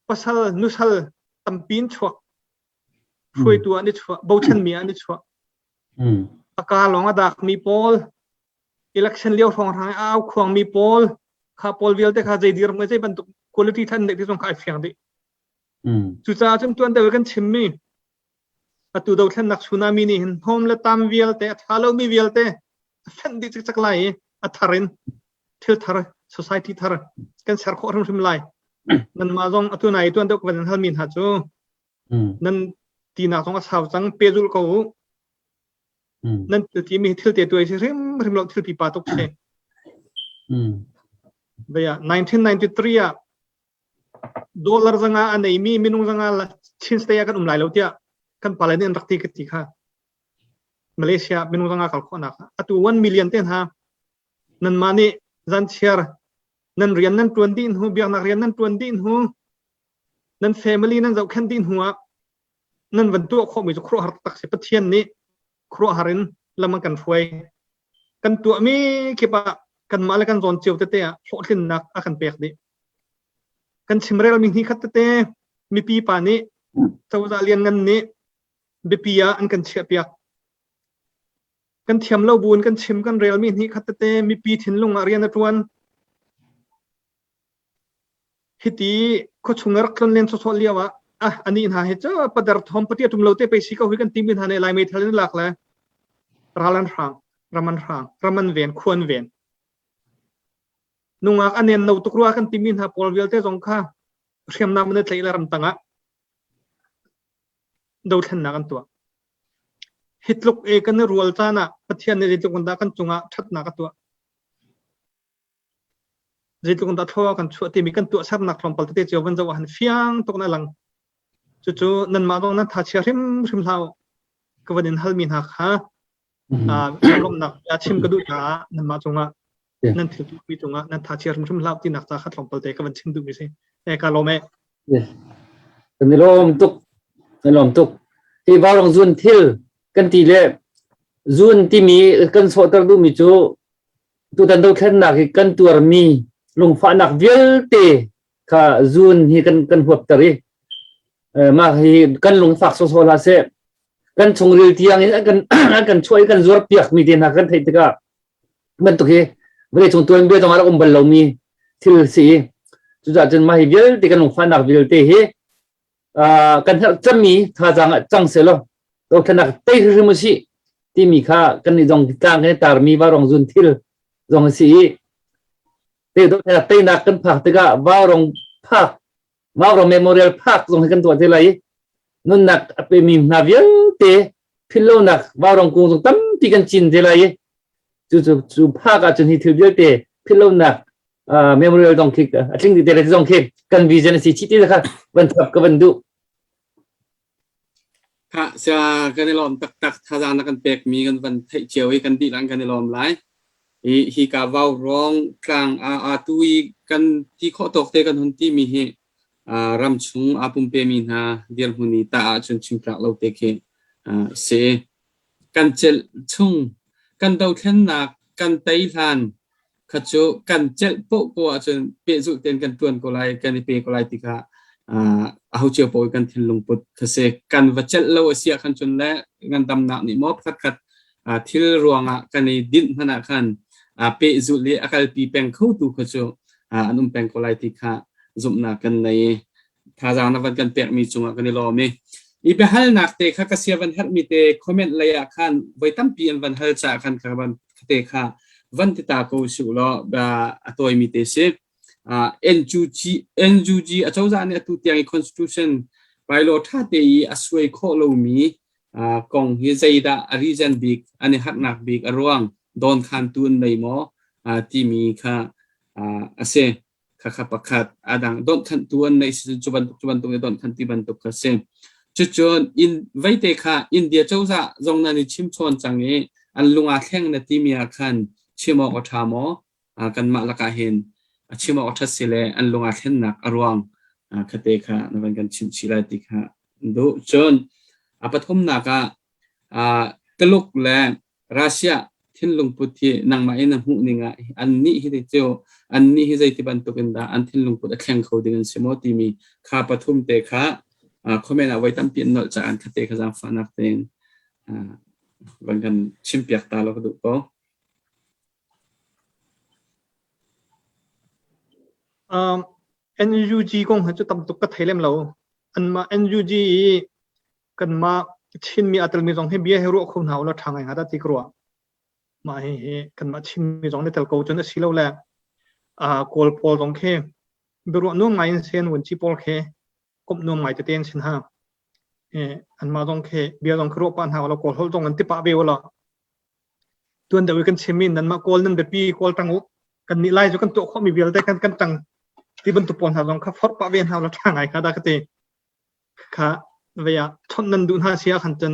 ภาษานุสัลตั้มปีนชัวช่วยตัวอันนี้ชัวบ่าวชันมีอันนี้ชัวอาการหลงอดักมีโพล election เลี้ยวทองทางอ้าวควงมีโพลข้าโพลเวลแต่ข้าใจดีรำเงยใจบรรทุก quality ท่านเด็กที่ต้องขายเสียงดิจุดจ้าจนตัวเดียวกันชิมมีตัวเดียวท่านนักสุนามินี่เห็นพร้อมและตามเวลแต่ถ้าเรามีเวลแต่ฟันดิจักไล่อัฐรินเที่ยวทาร์ society ทาร์กันเสียข้อรุ่งไล่นั่นมาจงตัวไหนตัวเดียวกันฮัลมินฮัจโจนั่นตีนักจงสาวจังเปจุลเขา นั่นที่มีทิลเตตัวเชริมริมเราทิลปีปาตุกเชเบีย1993อ่ะดอลลาร์จังอันไหนมีมินุงจังละชินสเตียกันหลายแล้วเดียกันปาเลนรักตีกันตีค่ะมาเลเซียมินุงจังกัลคนนักอ่ะตัว1 million เต็นฮะนั่นมานี่จันเชียร์นั่นเรียนนั่นตัวดินหูเบียงนักเรียนนั่นตัวดินหูนั่น family นั่นเจ้าแค่ดินหัวนั่นวันตัวข้อมีจุครัวหักตักเสพเทียนนี้ครัวหารินแล้วมันกันฟวยกันตัวมีคิดว่ากันมาแล้วกันจอนเจียวเตะโผล่ขึ้นนักอากันเปียกดิกันชิมเรื่องมีที่ขัดเตะมีปีป่านี้เจ้าจะเรียนเงินนี้เบียอันกันเชียเปียกกันเทียมเล่าบุญกันชิมกันเรียลมีที่ขัดเตะมีปีถิ่นลงเรียนนักวนฮิตีเขาชงรักกันเรียนสดๆเลี้ยวอ่ะอันนี้นะเห็นจ้าประดับทอมปฏิทุมเราเตะไปสิเขาคุยกันทีมในไลน์ไม่ทันหลักเลยราลันห่างรามันเวียนควรเวียนนุ่งอันนี้เราตุกรัวกันทีมินหาพอลเวลเตจงค่าเรียมน้ำมันใช้ละรำตังะดูทันนักกันตัวฮิตลุกเอกันรัวลตานะปฏิญาณในจิตกุนดากันจงะชัดนักตัวจิตกุนดาทั่วกันชัวที่มีกันตัวชับนักลองปลเตจวันจะวันฟิยังตกนั่นหลังจู่ๆนั่นมาตรงนั้นทัชเชียริมเท้าก็วันนี้ฮัลมินหักฮะลมหนักยาชิมกระดูกนั่นมาจงะนั่นถือวิจงะนั่นทัชเชียริมเท้าที่นักตาขัดลองปลเตก็วันชิมดูมิเซ่แต่การลมกันลมตุกที่ว่าลงจุนทิลกันตีเล่จุนที่มีกันโซตรดูมิจูตัวตันดูแค่หนักกันตัวมีลงฟ้าหนักเวลเตค่ะจุนที่กันหัวตรีมาให้กันลงฝักโซลาเซกันชงเรียที่ยังกันช่วยกันจวบเปียกมีเดนักกันไทยตะกะมันตุกเฮไม่ได้ชงตัวเบี้ยต้องมาแล้วบรรลุมีทิลสีจุดจนมาให้เวลที่กันลงฟ้าหนักเวลเตเฮกันจะมีท่าจังเสร็จแล้วตัวขนาดเตะคือมันสิที่มีค่ากันในตรงกลางกันตารมีว่ารองจุนทิลรองสีเตะตัวขนาดเตะนักกันผักตะกะว่ารองผักว่ารองเมมโมเรียลผักตรงให้กันตัวเท่าไรนั่นนักเป็นมีนาวิลเตะพิลโลนักว่ารองกุ้งตรงตั้มที่กันจินเท่าไรจู่ผักอาจจะที่ทิลเยอะเตะพิลโลนักเมมโมเรียลตรงคิกจริงที่เตะที่ตรงคิกกันวิจัยสิที่นะครับวันทับกับวันดูค่ะเสียกันในลมตักท่าจานกันเปกมีกันวันเที่เจียวกันดีหลังกันในลมหลายฮีกาว่าวร้องกลางตุยกันที่ข้อตกเตกันทุนที่มีรำชุงปุ่มเปมีนาเดียร์หุนีตาจนชิมปลาเราเตะเสกันเจลชุงกันดาวเทนนักกันไตลันขจูกันเจลโปโกจนเปจุเต็นกันตัวนก็ไลกันเปก็ไลติกาเอาเชียวโปกันทิ้งลงปุดเสกกันวัชเราเสียขันจนแล้วกันดำหนักนี่มอบขัดทิ้งรวงกันในดินขนาดขันเปจุเลี้ยกันปีแปงเข้าตูขจูนุ่มแปงก็ไลติกาจุ่มหนักกันในท่าจานวันกันเปกมีจุงกันในลมนี่อีเบฮัลนักเตะข้าเสียวันฮัดมีเตะคอมเมนต์เลยขันไว้ตั้มปีนวันฮัลจากขันกับวันเตะข้าวันที่ตาเขาสุล้อตัวมีเตะเสNUG อาจารย์เนี่ยตัวเตียง Constitution ไปโลท่าเตียสวยข้อเรามีกองเฮใจดารีเจนบิกอันนี้หักหนักบิกร่วงโดนคันตุนในหมอที่มีค่ะเสข้าประกาศดังโดนคันตุนในจุบันตรงนี้โดนคันที่บันตุกเสจุดจนอินไว้เตค่ะอินเดียเจ้าจะจงนั้นชิมชนจังเออันลุงอาแข่งในที่มีอาคันชิมออกทามอกันมาละกาเห็นชิมออกทัศเสลอันลงอาเห็นนักอรวงคเตค่ะนวันกันชิมชิลาติค่ะดูจนปฐมนักตลุกและรัสเซียทิ้งลงพุทธินางมาเอ็นหูนิงอันนี้ฮิตเจ้าอันนี้ฮิตใจที่บันตุกันดาอันทิ้งลงพุทธแข่งเขาดิกันสมมติมีข้าปฐมเตค่ะคอมเมนต์ไว้ตั้งเปลี่ยนนอกจากอันคเตค่ะจำฝันนักเต็งวันกันชิมเปียกตาเราก็ดูก็NUG กงจะตำตุกกระเทเลมเราอันมา NUG กันมาชินมีอัตลมีจงให้เบี้ยให้รู้คนหาเราทางไงหาได้ที่กลัวมาให้กันมาชินมีจงในตะโกจนสิเราแหละกอลพอลจงแค่บริวารนุ่มไม้เส้นวันชีพอลแค่กบนุ่มไม้จะเตียนชินห้าอันมาจงแค่เบี้ยจงครัวปัญหาเรากอลฮอลจงกันที่ปะเบลละ tuan da kan chemin nan ma kol nan be pi kol tangu kan ni lai jo kan to kho mi bil te kan tang ti ban tu pon ha long kha for pa ven ha la thangai kha da ka te kha veya thon nan du ha sia khan chen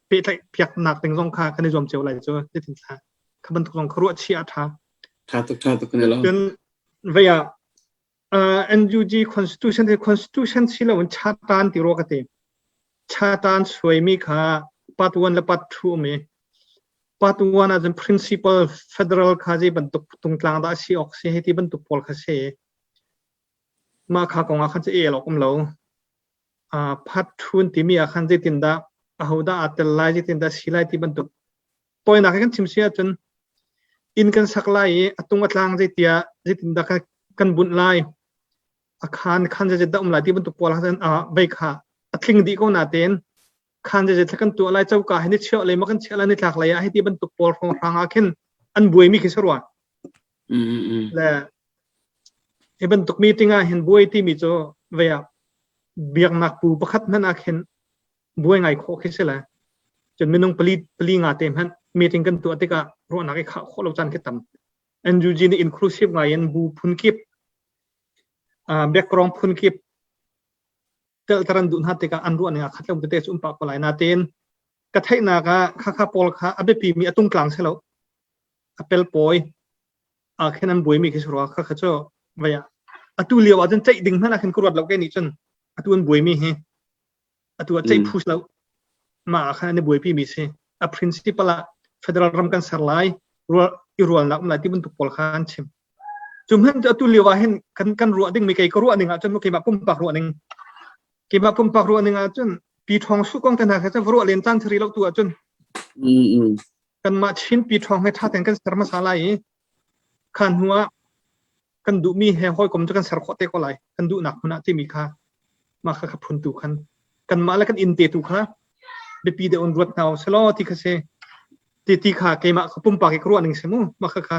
pe thai piak nak teng jong kha kan jom cheu lai jo ti tin sa kha ban tu jong khru chia tha ท่าตุกันแล้ว chen veya NUG constitution sila un chatan ti ro ka te chatan soi mi kha part 1 la part 2 me part 1 as a principal federal khaji ban tuk tung tlang da si ok se heti ban tuk pol kha se ma kha konga khan che e lo kum lo part 2 ti mi a khan je tin da a hoda atel lai je tin da silai ti ban tuk poi na kan chim sia chun in kan saklai atung atlang je tia je tin da kan bun lai a khan je da lai ti ban tuk pol khan bai kha athling di ko na ten khan je thakan tu lai chau ka hini chho le makan chela ni thak lai a heti ban tu pol phong ranga khen an buai mi khisarwa la e ban tuk meeting a hen buai ti mi cho veya biak nak pu pakhat nan a khen buai ngai kho khisela chen minung pali nga tem han meeting kan tu atika ro na ke kha kholo chan ke tam NUG ni inclusive ngai en bu phun kip background phun kip tel taran dun ha te ka an ru ne kha tlom te chum pa ko lai na ten ka thai na ka kha pol kha abe pi mi atung klang selo apel poi a khenan boi mi khis ro kha cho vaya atu liaw a chen chai ding na khen kurwat lo ke ni chen atu an boi mi he atu a chai phus lo ma kha ne boi pi mi se a principal a federal ram kan sarlai rual na umla ti bun tu pol khan chim chum han atu liaw a hen kan ru ding mi kai ko ru aning a chen mo ke ma pum pak ru aning ki ba pum pak ru aning a chun pi thong su kong tan ha kha ru len chan thri lo tu a chun kan ma chin pi thong me tha ten kan sar ma sala yi khan huwa kan du mi he hoi kom kan sar kho te ko lai kan du nak huna ti mi kha ma kha phun tu khan kan ma la kan in te tu kha be pi de on rot naw selo ti kha se ti kha ke ma pum pak ke ru aning se mu ma kha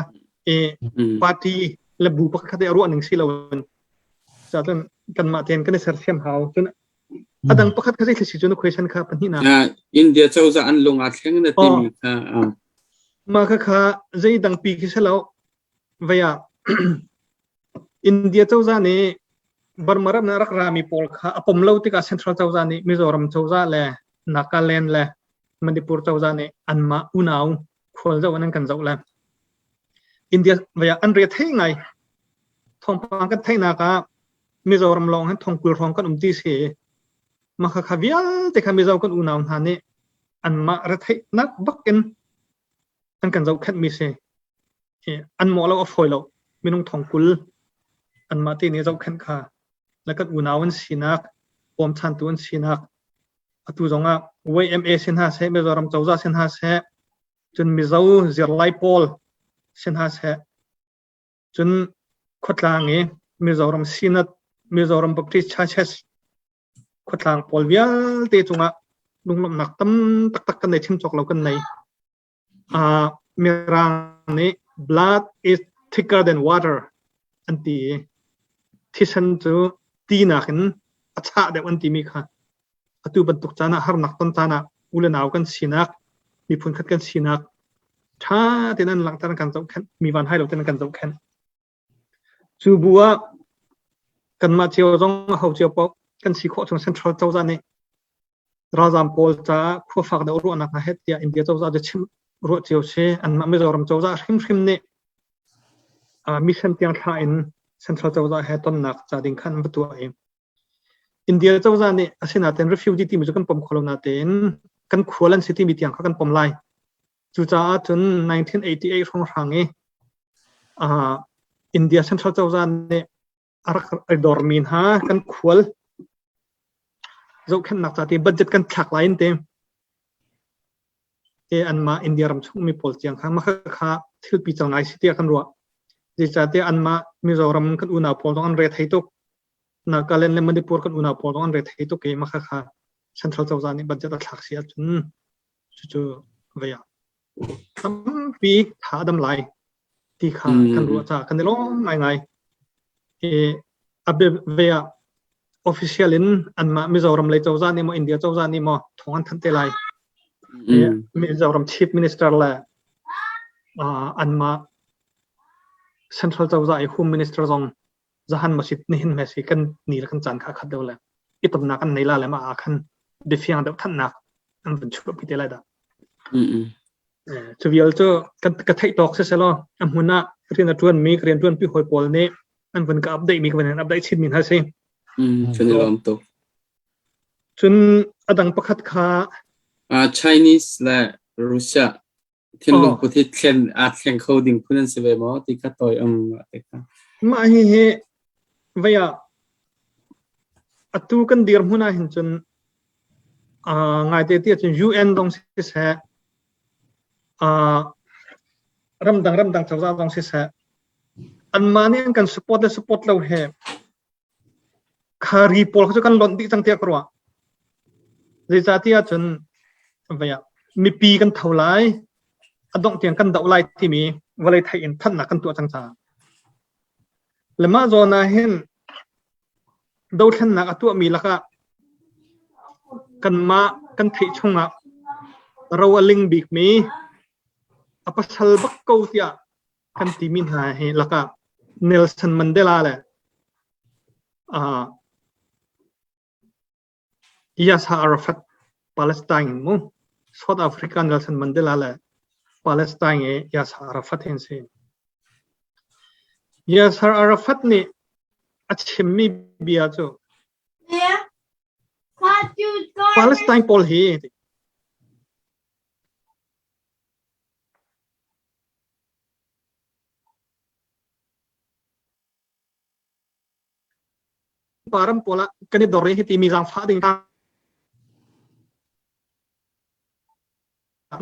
e party le bu pak kha de ru aning si lo sa tan kan ma ten kan sar sem haw chun adang pakhat kha se si chun question kha pani na India chau za an lunga thleng na ti mi kha ma kha zai dang pi ki selo vaya India chau za ne barmaram na rak rami pol kha apom lo ti ka central chau za ni Mizoram chau za le Nagaland le Manipur chau za ne anma unaw khol za wanan kan zau la India vaya an re thai ngai thong pang kan thai na ka Mizoram long han thong kul rong kan ti se ma kha vial te kha Mizoram kan unaw ha ne anma ra thai nak bakken an kan zau khat mi se an mo lo of lo minung thong kul an ma ti ni zau khan kha la kan unawan sinak pom chan tuan sinak atu zonga WMA sin ha se Mizoram chawza sin ha se chun Mizo zirlai pol sin ha se chun khotlang e Mizoram sinat Mizoram Baptist churches khotlang pol vial te chunga lunglom nak tam tak kan nei thim chok lo kan nei mirang ni blood is thicker than water anti thisan chu ti na khin acha de anti mi kha atu ban tuk chana har nak ton chana ulanaw kan sinak mi phun khat kan sinak tha tenan lang tan kan zau khan mi wan hai lo ten kan zau khan chu buwa kan ma cheo jong ho cheo pok kan si kho chung central chau za ni razam pol cha khu fak da ru anak na het ya India chau za de chim ro cheo se an ma Mizoram chau za hrim ne mission tiang tha in central chau za he ton nak cha ding khan batu ai India chau za ni asina ten refugee ti mi kan pom kholona ten kan kholan city mi tiang kha kan pom lai chu cha chun 1988 rong range India central chau za ni arak dormin ha kan khol zo khan nak cha ti budget kan thak lain te an ma India ram chung mi pol chiang kha ma kha thil pi chang nai city kan ro ji cha te an ma Mizoram kan una pol dong an re thai tok Nagaland le Manipur kan una pol dong an re thai tok ke ma kha central chau za ni budget a thak sia chun chu veya tam pi tha dam lai ti kha kan ro cha kan lo ngai abe veya official in an ma Mizoram le chau za ni mo India chau za ni mo thong an than te lai Mizoram chief minister la อันมา central เจ้าใจ home minister จงจะหันมาสินี่เห็นไหมสิกันนี่ละกันจานขาขัดเดียวเลยอีตบนักกันในละเลยมาอาคันเดียงเดียวท่านนักอันเป็นชุดพิธีอะไรด่ะจะวิลเจอกันกระทำตอกเสียแล้วอันหัวหน้าเรียนทวนมีเรียนทวนพี่หอยปอลนี่อันเป็นกับอัปเดตมีกันอัปเดตชิ้นมีให้สิชนลมตุกจนอดังประคัดขาChinese และรัสเซียที่ลงประเทศเคนเคนเขาดิ่งพูดนั่นสิเวมอที่กัดต่อยเด็กมาเฮเวียอัตุกันเดียร์มุนาเห็นจนงานเดียจน UN ตรงสิเสรำดังเจ้าตรงสิเสอันมาเนี่ยกันสปอร์ตเราเฮคารีพอลเขาจะกันหล่นที่จังเตียกรัวเรื่องที่จนเวียมีปีกันเท่าไรอดงเตียงกันดาวไลที่มีวันเลยไทยอินท่านนักกันตัวจังจ้าและมาโซนาเห็นดาวท่านนักตัวมีละก็กันมากันที่ชงอ่ะเราลิงบิกมีอภัสบักเกาเตียกันที่มินหาเฮละก็เนลสันมันเดลาเลยยาซาอาราฟัตปาเลสไตน์มั้งเซาท์แอฟริกาเนลสันมันเดลาเลยปาเลสไตน์ยาซาอาราฟัตเห็นสิยาซาอาราฟัตนี่อัจฉริยะบีอาจูปาเลสไตน์พอลเฮปารัมพอละกันนี่ดอร์เรฮิตีมีจังฟ้าดิ่งตา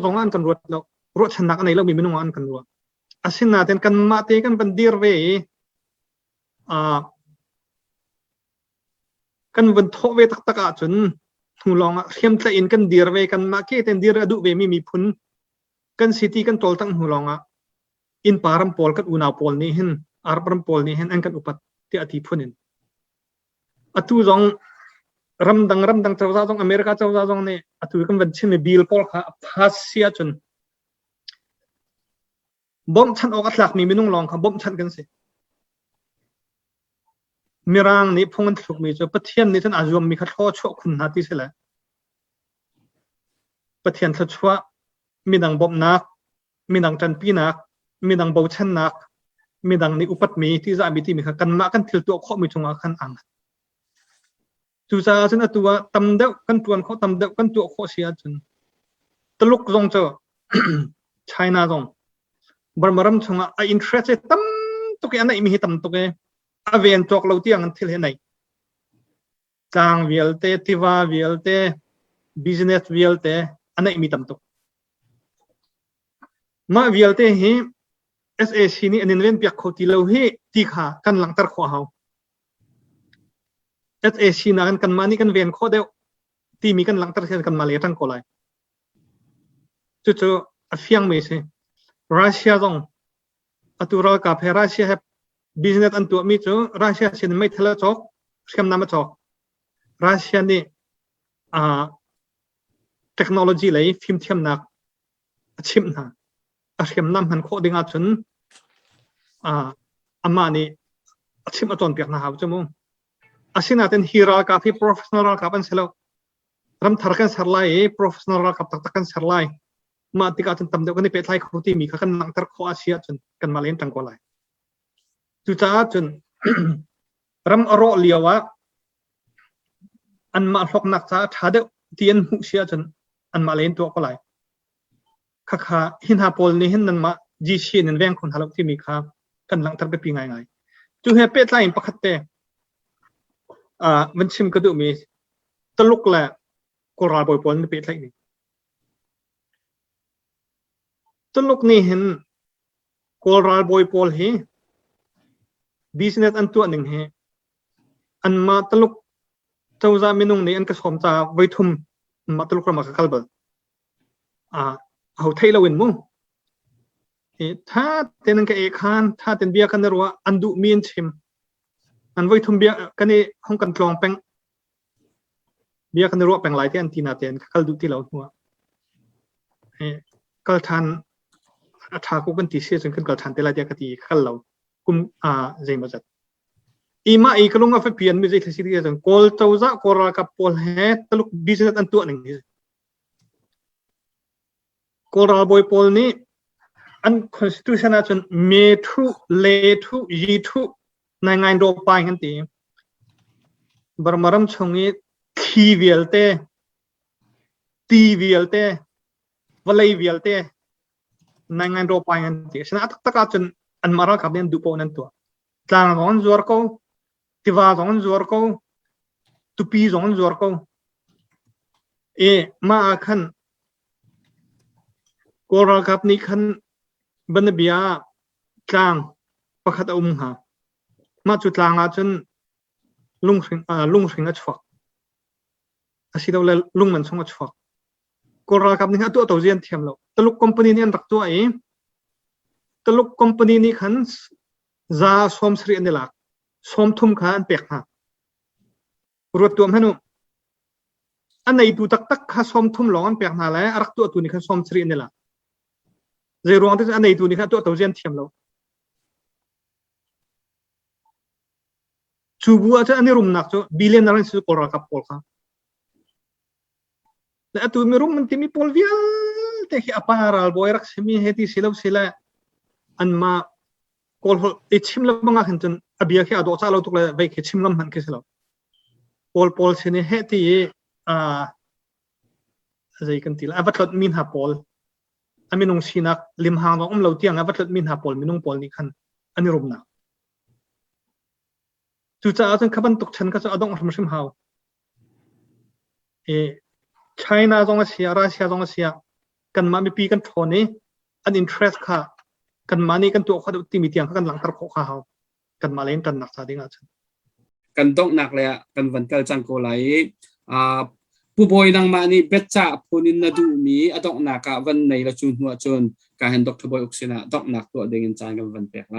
ลงอันกันรวดแล้วรวดชนะกันในเรามีไม่นุ่งอันกันรวดอาศินาเต็นกันมาเตกันเป็นดีร์เวกันเป็นทเวตักตะกาจนหูลองเข้มใจอินกันดีร์เวกันมาเกเต็นดีร์ดูเวมีพุนกันซิตี้กันโตลตั้งหูลองอินปารัมพอลกันอุณาพอลนี่เห็นอาร์ปารัมพอลนี่เห็นอันกันอุปัตติอธิพุนินอตุจงรำดังเจ้าจงอเมริกาเจ้าจงเนี่ยอตุกันวันเช่นบิลพอลค่ะพาสเซียจนบอมชันออกอัตลักมีไม่นุ่งลองค่ะบอมชันกันสิมีร่างนี้พงกันถูกมีจะประเทศนี้ท่านอาจจะมีขัดข้อชั่วคุณนาทีเสียแล้วประเทศทัชวะมีดังบอมนักมีดังจันปีนักมีดังเบาชันนักมีดังนี้อุปัตมีที่จะมีที่มีกันมากันทิลตัวข้อมีจงอาคันอ่างจูซาจนตัวตำเดากันตัวเขาตำเดากันตัวข้อเสียจนตลุกจงเจอไชน่าจงบารมารมชงอ่ะอินเทรสต์ตั้มตุกอันไหนมีเหตุตั้มตุกอเวนจอกเราที่ยังทิลเห็นไหนจางวิลเตทิวาวิลเตบิสเนสวิลเตอันไหนมีตั้มตุกมาวิลเตเฮSAC นี่อันนี้เว้นเปียกเขาที่เราเฮตีขากันหลังตะขวาเขาSAC นั่นกันมานี่กันเวียนข้อเดียวที่มีกันหลังตะกันมาเลยทั้งคนเลยจู่ๆเฟียงไม่ใช่รัสเซียจงตัวเรากับรัสเซียให้บิสเนสอันตัวมีจู่รัสเซียเช่นไม่ทะเลาะจอกเข้มน้ำจอกรัสเซียนี่เทคโนโลยีเลยฟิล์มเทียมนักชิมนะเข้มน้ำมันข้อดิ่งจนอามานี่ชิมอันตอนเปียกนะฮะจู่มั้งอาศินาเต็นฮีรากับพี่ professional กับอันเสร็จแล้วรำทาร์กันเสร็จไล่ professional กับตักกันเสร็จไล่มาติกาจนตำเดียวกันนี่เป็นไล่เขาที่มีกันหลังตะขวาเสียจนกันมาเล่นจังกว่าไล่จู่จ้าจนรำอรอเลียววะอันมาหลอกนักจ้าท้าเดียวเตียนหุเสียจนอันมาเล่นตัวก็ไล่ข้าหินหาโพลนี่เห็นนั่นมาจีเชียนแวงคนฮาลกที่มีค่ากันหลังตะไปปีไงจู่เฮเป็ดไล่ปักขัดเตวันชิมก็ดูมีตลุกแหละกราบอยปอนเป็นอะไรนี่ตลุกนี่เห็นกราบอยปอนเฮบิสเนสอันตัวหนึ่งเฮอันมาตลุกเจ้าจามินุงนี่อันก็สมจ่าไว้ทุ่มมาตลุกเรามาคัลเบอร์เอาไทยเราเห็นมั้งถ้าเต็นกับเอกฮันถ้าเต็นเบียกันรัวอันดูมีนชิมอันไว้ทุ่มเบียกันนี่ห้องกันกลองแปงเบียกันรัวแปงหลายที่อันทีนาเตียนคัลดูที่เราหัวก็ทัน ถ้ากูกันตีเสียจนขึ้นกับฉันแต่ละเดียกตีขั้นเรากุมใจมาจัดอีมาอีกลงอาเฟเปียนมีใจที่สิ่งที่จะกอลเจ้าจะกอรากับพอลเฮตลุกบิสเนสอันตัวหนึ่งกอราบอยพอลนี้อัน constitution อาจจะเมทุเลทุยีทุในงานโดปายกันตีบารมารมชงนี้ทีเวลเตตีเวลเตวลัยเวลเตในงานโดปายกันตีฉะนั้นตักอาจจะอันมารากับเรียนดูโปนั่นตัวกลางของจวร์เขาที่ว่าของจวร์เขาตุปีของจวร์เขามาขันกอรากับนี้ขันบันเบียกลางประคัตหามาจุดกลางอาจจะลุงสิงห์ชฟักอาศัยเราเลยลุงมันส่งชฟักกอรากับนี้ตัวตัวเจียนเทียมเราตลุกคอมพานีนี้รักตัวตลุกคอมพานีนี้ขันซาสมสรีอันเดลักสมทุ่มขาอันเปียกหารวดตัวมันอันไหนตัวตักข้าสมทุ่มหลงอันเปียกหาแล้วรักตัวนี้ขันสมสรีอันเดลักเจรวงที่อันไหนตัวนี้ขันตัวตัวเจียนเทียมเราชูบัวจะอันนี้รุมนักจ้ะบิลเลนนั้นสุดกอรากับพอลค่ะแล้วตัวมีรุมมันที่มีพอลวิลแต่ที่อพาราลบอยรักสมีเหตุสิลาวสิละอันมากอลชิมลำบากเห็นจนอภิยาที่อดอซาเราตุกเลยไปคิดชิมลำหันคิดสิลาวพอลเสนี่เหตุอะไรกันทีละอวัตถุมินหาพอลอามินงชีนักลิมหางเราเราเที่ยงอวัตถุมินหาพอลมินงพอลนี่ขันอันนี้รุมนักจุดจ้าจนขับมันตกชั้นก็จะอดองรำชิมหาวไชน่าจงอาเซียรัสเซียจงอาเซียกันมาไม่ปีกันทอนนี้อันอินเทรสค่ะกันมานี่กันตัวเขาตีมีเตียงกันหลังตะโขกเขากันมาเล่นกันหนักซาดิ้งอาจารย์กันต้องหนักเลยกันวันเกิดจังโกไลผู้บอยนางมานี่เบจ่าพูนินนาดูมีอดอกหนักวันในละจุนหัวจนการเห็นดอกทบอยอุกษินะดอกหนักตัวเด้งจานกันวันเปียกไหม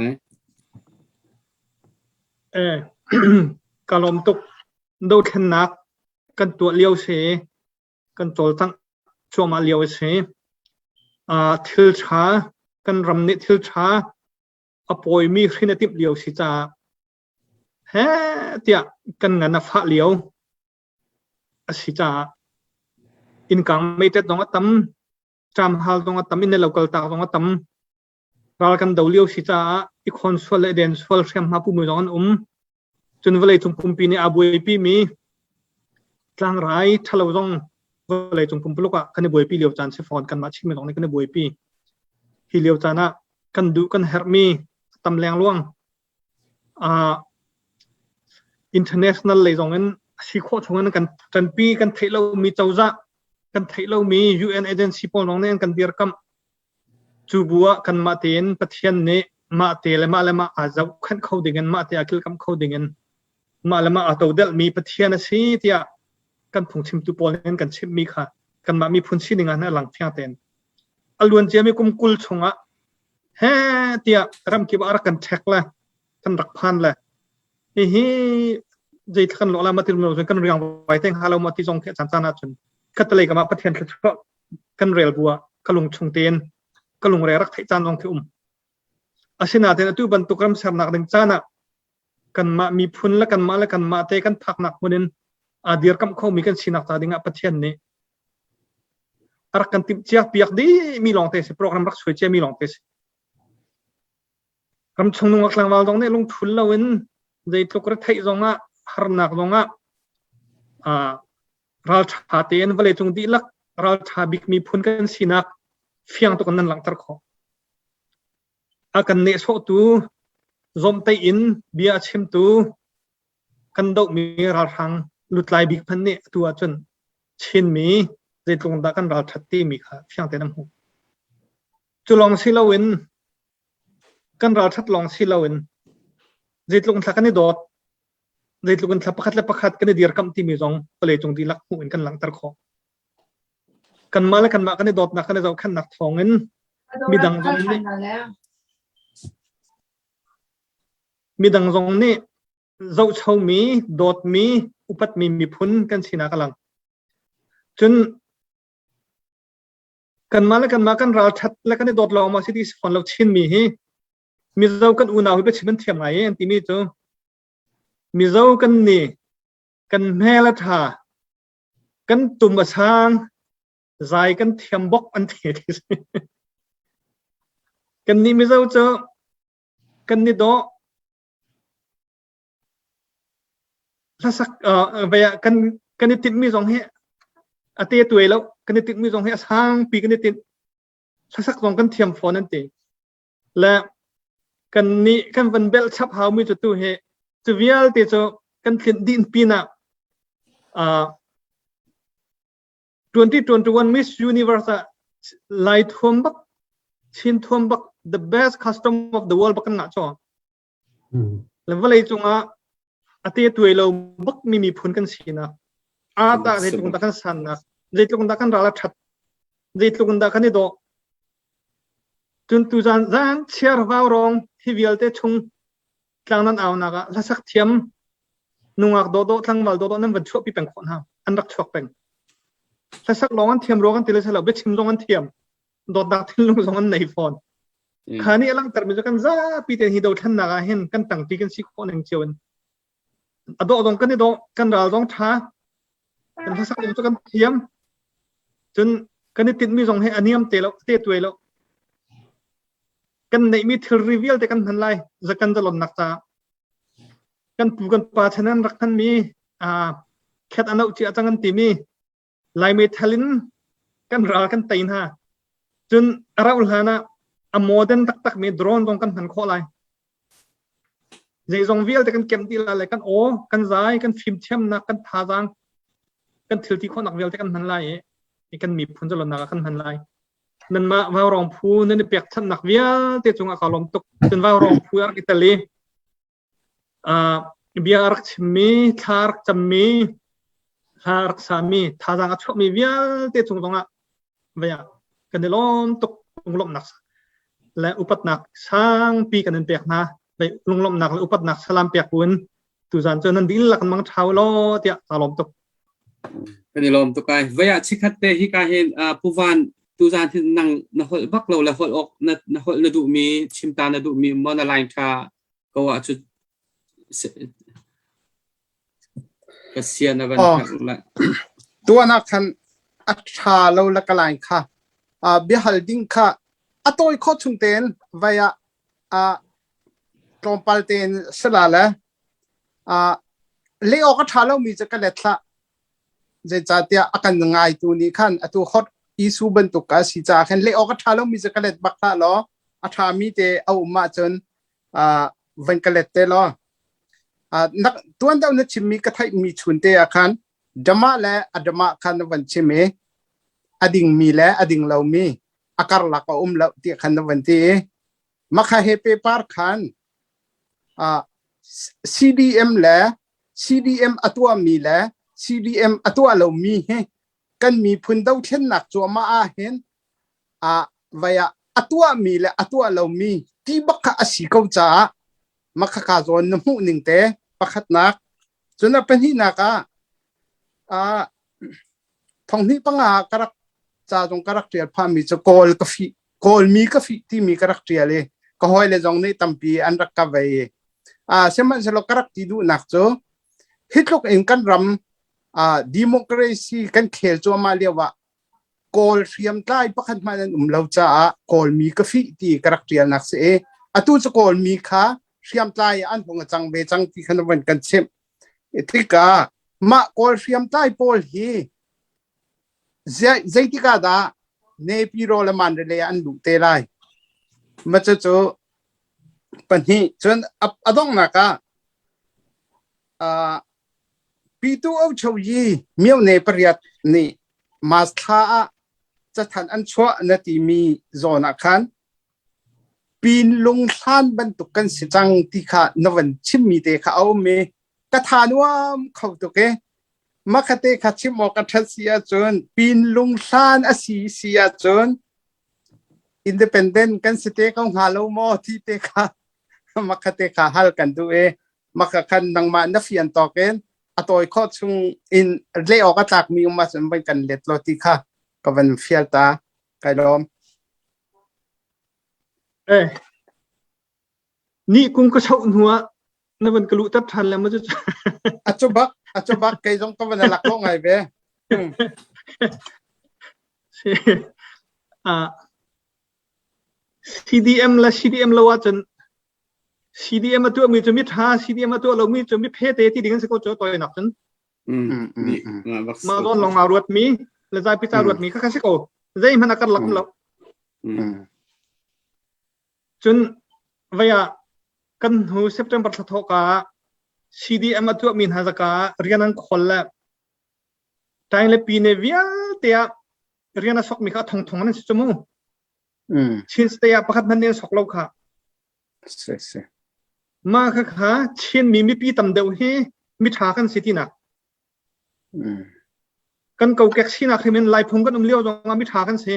กาลมตุกดูขนักกันตัวเลี้ยวเสกันตัวตั้งชัวมาเลี้ยวเสทิลช้ากันรำนิทิลช้าอปอยมีขึ้นติบเลี้ยวสิจ้าเฮ้เตียกันงานฟ้าเลี้ยวสิจ้าอินกังไม่เต็ดตรงตั้มจำฮัลตรงตั้มอินในเราเกลตาตรงตั้มเรากันดาวเลี้ยวสิจ้าอีกคนสวลเดนสวลเชียมมาผู้มือร้อนจนเวลาจงปุ่มปีนี้อาบุยปีมีกลางไรทะเลาะจงเวลาจงปุ่มปลุกกันในบุยปีเลี้ยวจานเซฟอนกันมาชิมไม่ต้องในกันในบุยปีที่เลี้ยวจานะกันดูกันเฮร์มีตำแรงล่วงinternational เลยจงนั้นสิโคชงนั้นกันจันปีกันไทยเรามีเจ้าจ้ากันไทยเรามี UN agency ปนน้องเนี่ยกันเดียร์กัมจูบัวกันมาเตียนประเทศนี้มาเตลมาละมาอาจจะขันเข้าดิ่งมาเตะกิลกัมเข้าดิ่งมาละมาอาตัวเดลมีประเทศนั้นสิที่กันผงชิมตุปอลนั้นกันชิมมีค่ะกันมามีพุนชิดิ่งนั้นหลังเที่ยงเต็นอล้วนเจียมีกุมกุลชงะเฮ้เตียรำกีบอารักกันเช็คละกันรักพันละใจขันหล่อละมาที่เรากันเรียงไว้แต่งฮาเรามาที่จงแค่จันทร์นาจนคัตเลยกับมาประเทศกันเรียลบัวกลุงชงเตียนกลุงเรียรักไทยจันทร์องคืออาศินาเทนตุบันตุกรมสารนักดึงจานะกันมามีพุนละกันมาเตกันพักนักมุนินเดียร์กัมเขามีกันสินักตาดิ่งประเทศนี้รักกันติดเชียเปียกดีมีลองเทสโปรแกรมรักสวยเชียมีลองเทสรำชงนุ่งกลางวันตรงนี้ลงทุนแล้ววินใจตุกระไทยตรงอ่ะฮาร์นักตรงอ่ะเราชาเตียนเวลาจงดีลักเราชาบิกมีพุนกันสินักเฟียงตุกันนั้นหลังตะขออากันเนสโตูจอมไตอินเบียชิมตูกันดอกมีราทังลุดลายบิกพันเนตัวจนชินมีใจตรงดักันราชัดตีมีค่ะเพียงแต่น้ำหูจุลองสิลาวินกันราชัดลองสิลาวินใจตรงทักกันนี่ดอดใจตรงกันทับประคัดกันนี่เดียร์กัมตีมีจงไปเลยจงดีลักหูอินกันหลังตะขอกันมาแล้วกันมากันนี่ดอดนักกันนี่เราขันนักทองเงินมีดังจงนี่มีดังตรงนี้เจ้าชาวมีโดดมีอุปัตมีพุนกันสินักลังจน กันมาแล้วกันมากันเราชัดแล้วกันได้โดดลองมาสิที่ฝนเราชินมีฮีมีเจ้ากันอุณหภูมิเป็นชิมันเทียมไงอันที่มีจ้ะมีเจ้ากันนี่กันแม่ละท่ากันตุ่มกระช่างใจกันเทียมบกอันเทียที่กันนี่มีเจ้าเจอกันนี่โดถ้าสักไปกันนี่ติดมีสองเฮอาเตียตัวแล้วกันนี่ติดมีสองเฮช่างปีกันนี่ติดถ้าสักสองกันเทียมฝนนั่นเองและกันนี่กันเป็นเบลชับเฮามีจุดตัวเฮจะวิลติโจกันขึ้นดินปีน่ะ2021 Miss Universe light home bak chin thom bak the best custom of the world bakan nga cho level ai chunga ate tuilo bak mi phun kan sina ata re tung ta kan san na je tung ta kan rala that je tung ta kan do tun tu zan cher vào rong hi vial te chung tlang nan aw na ga la sak thiam nungak do tlang wal do nan van chho pi peng khon ha an rak chok peng la sak longan thiam rogan tile sala be chim longan thiam do dak thil lung longan nei phone khani alang tar mi kan za pi te hi do than na ga hen kan tang pi kan si khon eng chewen ado dong kan do kan ral dong tha kan la sak lung kan thiam chun kan tin mi jong he aniam te lo te tuai lo kan nei mi thil reveal te kan han lai za kan dalon nak ta kan pu kan pa thanan rak kan mi khet anau chi atang ti mi lai mi thalin kan ral kan tain ha chun araul hana a modern tak mi drone dong kan han kho lai jei jong vial te kan kem ti la le kan o kan zai kan phim chem na kan tha jang kan thil ti khonak vial te kan han lai e kan mi phun jalon na kan han lai nan ma vào rong phu nên pek thắt nặc vía te chung a kalom tok ten vào rong phu ar Italy bia ar chmi thar chmi thar sami thajang a chho mi vía te chung donga vaya kan lom tok lom nak la upat nak sang pi kan pek na vai lom nak la upat nak salam pek un tu zan chen nan dil la kan mang thau lo tia kalom tok kan lom tok kai vaya chikhat te hi ka hen puvan tu zan thi nang na hol bak lo la hol ok na hol na du mi chimta na du mi mona line tha ko wa chu ka sia na ban laตัวนักขันอัชาเราละกลายค่ะเบียหัลดิ้งค่ะตัวอีกข้อชุงเตนวายตรมปัลเตนสลาละเลี้ยก็ชาเรามีจะกระเล็ดละจะจัดเดียอาการง่ายตัวนี้ขันตัวฮอตอีสูบันตุกาสิจ้าขันเลี้ยก็ชาเรามีจะกระเล็ดบักละล้ออาชามีเตเอามาจนวันกระเล็ดเตล้อนักตัวนั้นเราชิมีกระไทมีชุนเตะขันดมาและอดมาขันวันชิมีอดิ่งมีและอดิ่งเรามีอาการหลักก็เราเตียขันวันที่มาขายเฮเปปาร์ขันCDM และ CDM ตัวมีและ CDM ตัวเรามีเฮกันมีพุนดาวเช่นหนักจัวมาเห็นวายตัวมีและตัวเรามีที่บักขะสีเขาจ้ามาขะกาจวนน้ำหูหนึ่งเตะปักขัดนักจนเป็นที่นักท้องนี้ปังกระจ้าจงกระเทียพามีจะโกลกาแฟโกลมีกาแฟที่มีกระเทียเลยก็ห้อยเลยจงนี้ตั้มปีอันรักกาไว้เสมันจะลกระติดูนักจ้าฮิตลูกเองกันรำดิโมคราซีกันเขียนจัวมาเรียกว่าโกลเทียมใต้ปักขัดมาเนี่ยเราจะโกลมีกาแฟที่กระเทียนักเสียตู้จะโกลมีค่ะเทียมใต้อันพงจังเบจังที่ขนมวันกันเช่นที่กามาโกลเทียมใต้โพลฮีใจที่กาดาเนปิโรละมันเรียนดูเตลัยมาจะโจปัญหาจนอดองนักปีตัวเอาชวีมีเอาเนปริยัตนี่มาสท่าจะทันอันชั่วนาทีมีโซนขันปีนลงท่านบรรทุกกันสิจังที่ข้านวันชิมมีเตข้าเอาเมกระทานว่าเขาตัวเกมาคเตขัดชิมอกัทเสียจนปีนลงท่านอาศีเสียจนอินดิเพนเดนต์กันสเตของฮาโลโมที่เตข้ามาคเตข้าฮัลกันด้วยมาคันนังมานัฟยันตอเกนตัวข้อchung in เลี้ยออกจากมีมาสมบัติกันเล็ดโลติค่ะก็เป็นเฟียตา ไก่ล้อม นี่กุ้งก็เช่าหัวนั่นมันกระลุตัดทันแล้วมันจะ อาจุบักไก่จงต้องเป็นหลักโลกไงเบ้ CDM และ CDM เราว่าจน CDM มาตัวมีจะมีท่า CDM มาตัวเรามีจะมีเพศที่ดิ่งสิเขาจะต่อยหนักจน นี่วัคซี มาตอนลองมารวดมีและใจพิจารวดมีก็แค่สิโก้ใจมันนักหลักเราจนวิยากันหูเซปเทมเบอร์สัตว์กา CDM มาตัวมีหาจักาเรียนนั้นคนละแต่ในปีนี้วิยาเตียเรียนนั้นสกมีค่ะทงนั้นสิจมูกชินสเตียประคับมันเนี่ยสกเราค่ะมาค่ะชินมีปีตำเดียวให้มีทากันสิที่นักกันเก่าแก่ชินักที่มันไล่พงกันเลี้ยวจงมีทากันสิ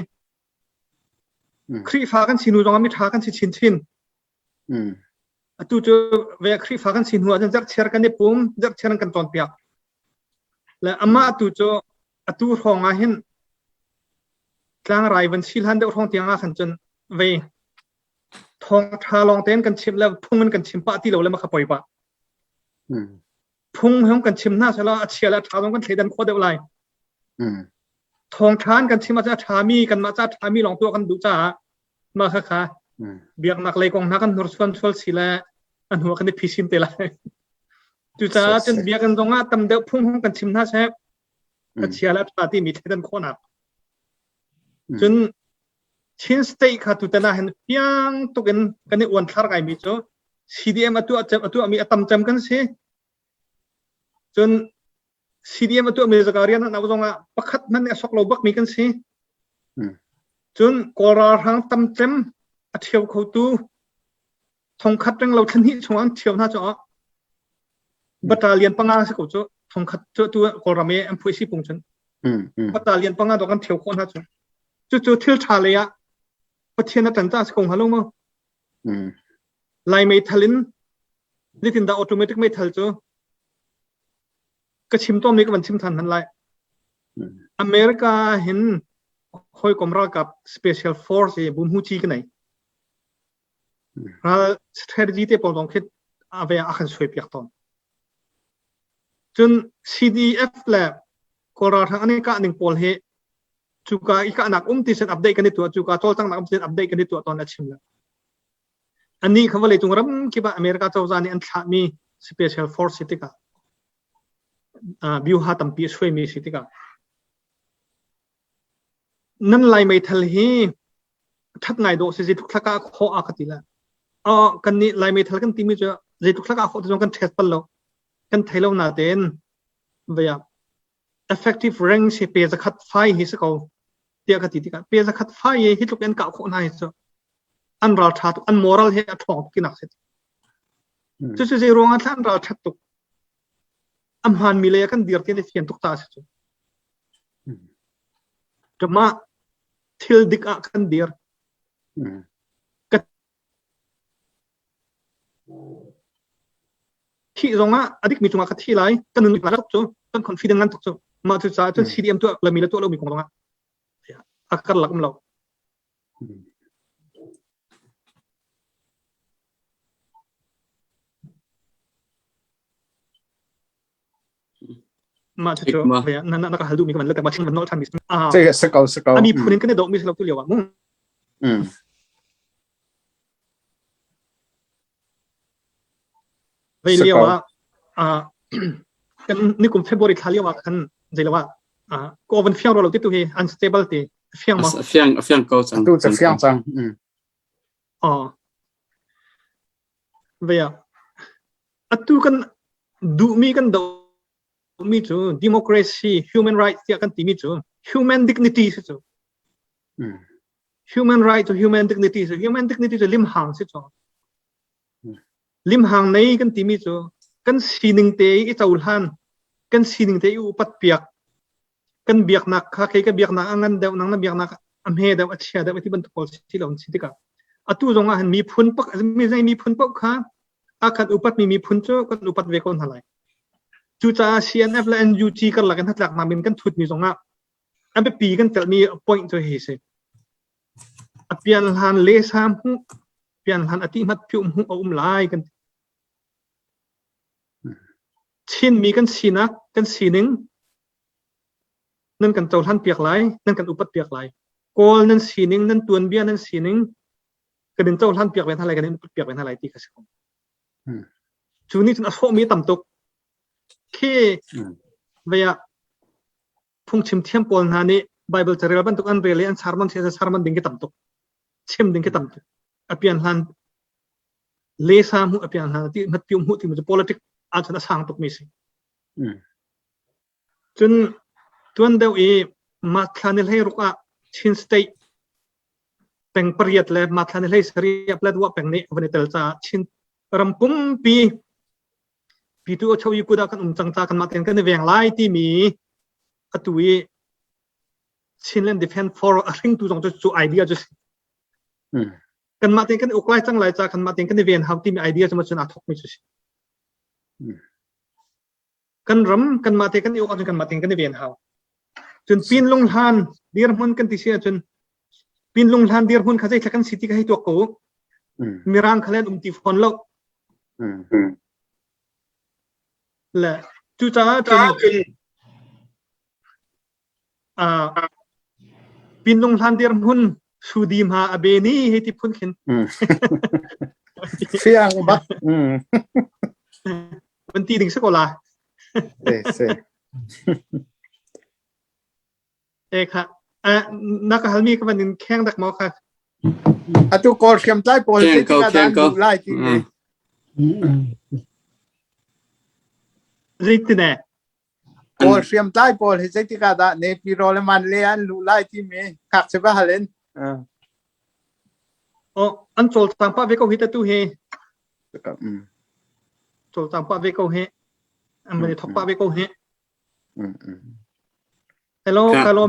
ครีฟ้ากันสินูจงมีทากันสิชินตู้เจอเวครีฟ้ากันสินูจังจักเชื่อกันเนี่ยปุ่มจักเชื่อกันตอนเปียกและอามาตู้เจอตู้ห้องอาหินกลางไรวันชิลฮันเดอร์ห้องเตียงอาขันจนเวทองทาลองเต้นกันชิมแล้วพุ่งกันชิมปะที่เราเลยมาขับปล่อยปะพุ่งห้องกันชิมหน้าเสร็จแล้วเชียร์แล้วทาลองกันเทดันโคตรเดียวไรทองทานกันชิมมาจะทามีกันมาจะทามีลองตัวกันดูจ้ามาค่ะเบียกนักเลยกองนักกันนรสฟันฟัลสิละอันหัวกันได้พิชิมเตละดูจ้าจนเบียกกันตรงนั้นตำเดียวพุ่งห้องกันชิมหน้าเชฟกันเชียร์แล้วทาที่มีเทดันโคตรหนักจนชินสเต็กขาตุตนาเห็นเพียงตุกันกันในวันทาร์ไกมีโจ CDM ตัวมีอัตมจำกันสิจน CDM ตัวมีสกัดเรียนนั้นเอาตรงนั้นประคัดมันเนี่ยสกโลบักมีกันสิจนกอราทางตำจำเที่ยวเขาตู้ทงคัดเรื่องเราทันทีช่วงเที่ยวน่าจะบัตรเรียนปังงาสิกูโจทงคัดตัวกอราเมย์อันพูดสิปุ่งจนบัตรเรียนปังงาตัวกันเที่ยวคนน่าจะจู่ๆเที่ยวชาเลยอะประเทศนั้นจันทร์สกงฮัลโหลมั้งไลน์ไม่ทันนี่ถึงดาวออโตเมติกไม่ทันจู่ก็ชิมต้มนี้ก็มันชิมทันนั่นแหละอเมริกาเห็นคอยกรมรักกับ Special Force บุญหูจีกันไหนแล้ว strategy ที่ผมต้องคิดเอาไว้อาคันช่วยเปียกตอนจน CDF แหละก็รอทางอันนี้ก็หนึ่งโพลเหจูกาอีกอันนักที่เซ็นอัปเดตกันในตัวจูกาโจลตั้งนักเซ็นอัปเดตกันในตัวตอนนั้นชิมแล้วอันนี้คำว่าเลยตรงรับคิดว่าอเมริกาเจ้าจานี่อันท้ามี Special Force สิติกาบิวฮาตัมปีช่วยมีสิติกานั่นไล่ไม่ทันฮีทักไงโดสิทุกทักกะข้ออากติละกันนี่ไล่ไม่ทันกันที่มีจะสิทุกทักกะข้อที่ต้องกันเทสต์แล้วกันเทเลวนาเดนเบีย effective range เปียจะคัดไฟฮิสกอเดียกติติกาเปียจะคัดไฟฮิตลูกเอ็นกะข้อไหนสิอันราชาตุอันมอรัลเฮอัทองกินักสิจู่ๆจะรวงอันอันราชาตุอัมฮันมิเลยกันเดียร์ที่ได้เขียนทุกตาสิจะมาทิลดิกกันเดียร์ก็ที่ตรงนั้นอดีตมีจุงกันที่ไรกันนึกมาแล้วทุกคนคอนฟิดงั้นทุกคนมาถึงสายจน CDM ตัวเรามีแล้วตัวเรามีของตรงนั้นอาการหลักของเรามาถึงเนี่ยนั่นก็หาดูมีกันแล้วแต่มาชิงมันน้อยทันมิส这个是高อันนี้พูดกันในดอกมิสเราตัวเดียวมึงไปเรียกว่ากันนี่กลุ่มเฟบรุยทาเรียกว่ากันใจแล้วว่าก็เป็นเฟียงเราติดตัวเอง unstable ติเฟียงมั้งเฟียงเขาจังตู้จะเฟียงจังเวียตู้กันดูมีกันดมีจู democracy human rights ที่กันตีมีจู human dignity สิจู human right to human dignity สิ human dignity จะลิมหางสิจูลิมหางในกันตีมีจูกันสีหนึ่งเตยเจ้าหันกันสีหนึ่งเตยอุปัตเปียกกันเบียกนักข้าใครก็เบียกนักงั้นเดี๋ยวนังนั้นเบียกนักอเมเดี๋ยวเชียเดี๋ยวที่บรรทุกพอสิเราสิติกาตู้ตรงนั้นมีพุนปักมีใจมีพุนปักค่ะอาการอุปัตมีพุนจูกันอุปัตเวกอนอะไรจู่จ้า CNF และ NUG กันหลักกันทัดหลักมาเป็นกันทุดมีตรงนั้นอันเป็นปีกันแต่มี point ตัวเหตุ เปียนหันเลสามหูเปียนหันอติมัดพิวหูเอาลายกันชินมีกันสีนักกันสีหนึ่งนั่นกันเจ้าท่านเปียกไหลนั่นกันอุปัตเปียกไหลกอลนั่นสีหนึ่งนั่นตัวนเบียนั่นสีหนึ่งกันเดินเจ้าท่านเปียกเป็นอะไรกันเดินเปียกเป็นอะไรที่กระชากช่วงนี้จนอโศมีต่ำตกแค่เวียพุ่งชิมเทียมปอลนานี่ไบเบิลจะเรียกว่าตุกอันเรียลอันสารมันเสียสารมันดึงกันต่ำตกชิมดึงกันต่ำตกอภิยันหันเลสามหูอภิยันหันที่มัดพิวหูที่มันจะ politic อาจจะสร้างตกมีสิจนตัวเดียวมาทานเลยรู้ว่าชินสเตย์เป็นประหยัดเลยมาทานเลยเสียบเลยว่าเป็นนี้วันนี้เตลจ้าชินรำปุ่มปีตัวชาวยุคดากันจังจ้ากันมาเต็นกันในเวียงไล่ที่มีอัตุยชินเล่น defend for อะไรตัวจงจะไอเดียจะกันมาเต็นกันอุกไล่จังไล่จ้ากันมาเต็นกันในเวียงเขาที่มีไอเดียจะมาชนะทุกไม่ใช่กันรำกันมาเต็นกันอุกกันมาเต็นกันในเวียงเขาจนปีนลงหันเดียร์มันกันที่เสียจนปีนลงหันเดียร์มันเขาจะแค่กันสิทธิกันให้ตัวกูมีร่างเขาเล่นตีฟอนโลกและจู่จ้าจนปีนลงหันเดียร์มันสุดีมาอเบนี่ให้ที่พ้นเข็นเสียงบักวันที่ดึงสกุลาค่ะนักฮัลมีก็มันแข่งดักหมอค่ะตุกอลเขียมใต้โพลที่กระดานดูไล่ที่นี่ริตเน่โพลเขียมใต้โพลที่กระดานเนี่ยปีโรเลมันเลียนดูไล่ที่มีขักใช่ปะฮะเลนอันโจลตังป้าเวกเอาฮิตตู้เฮโจลตังป้าเวกเอาเฮอันมันท็อปป้าเวกเอาเฮฮัลโหล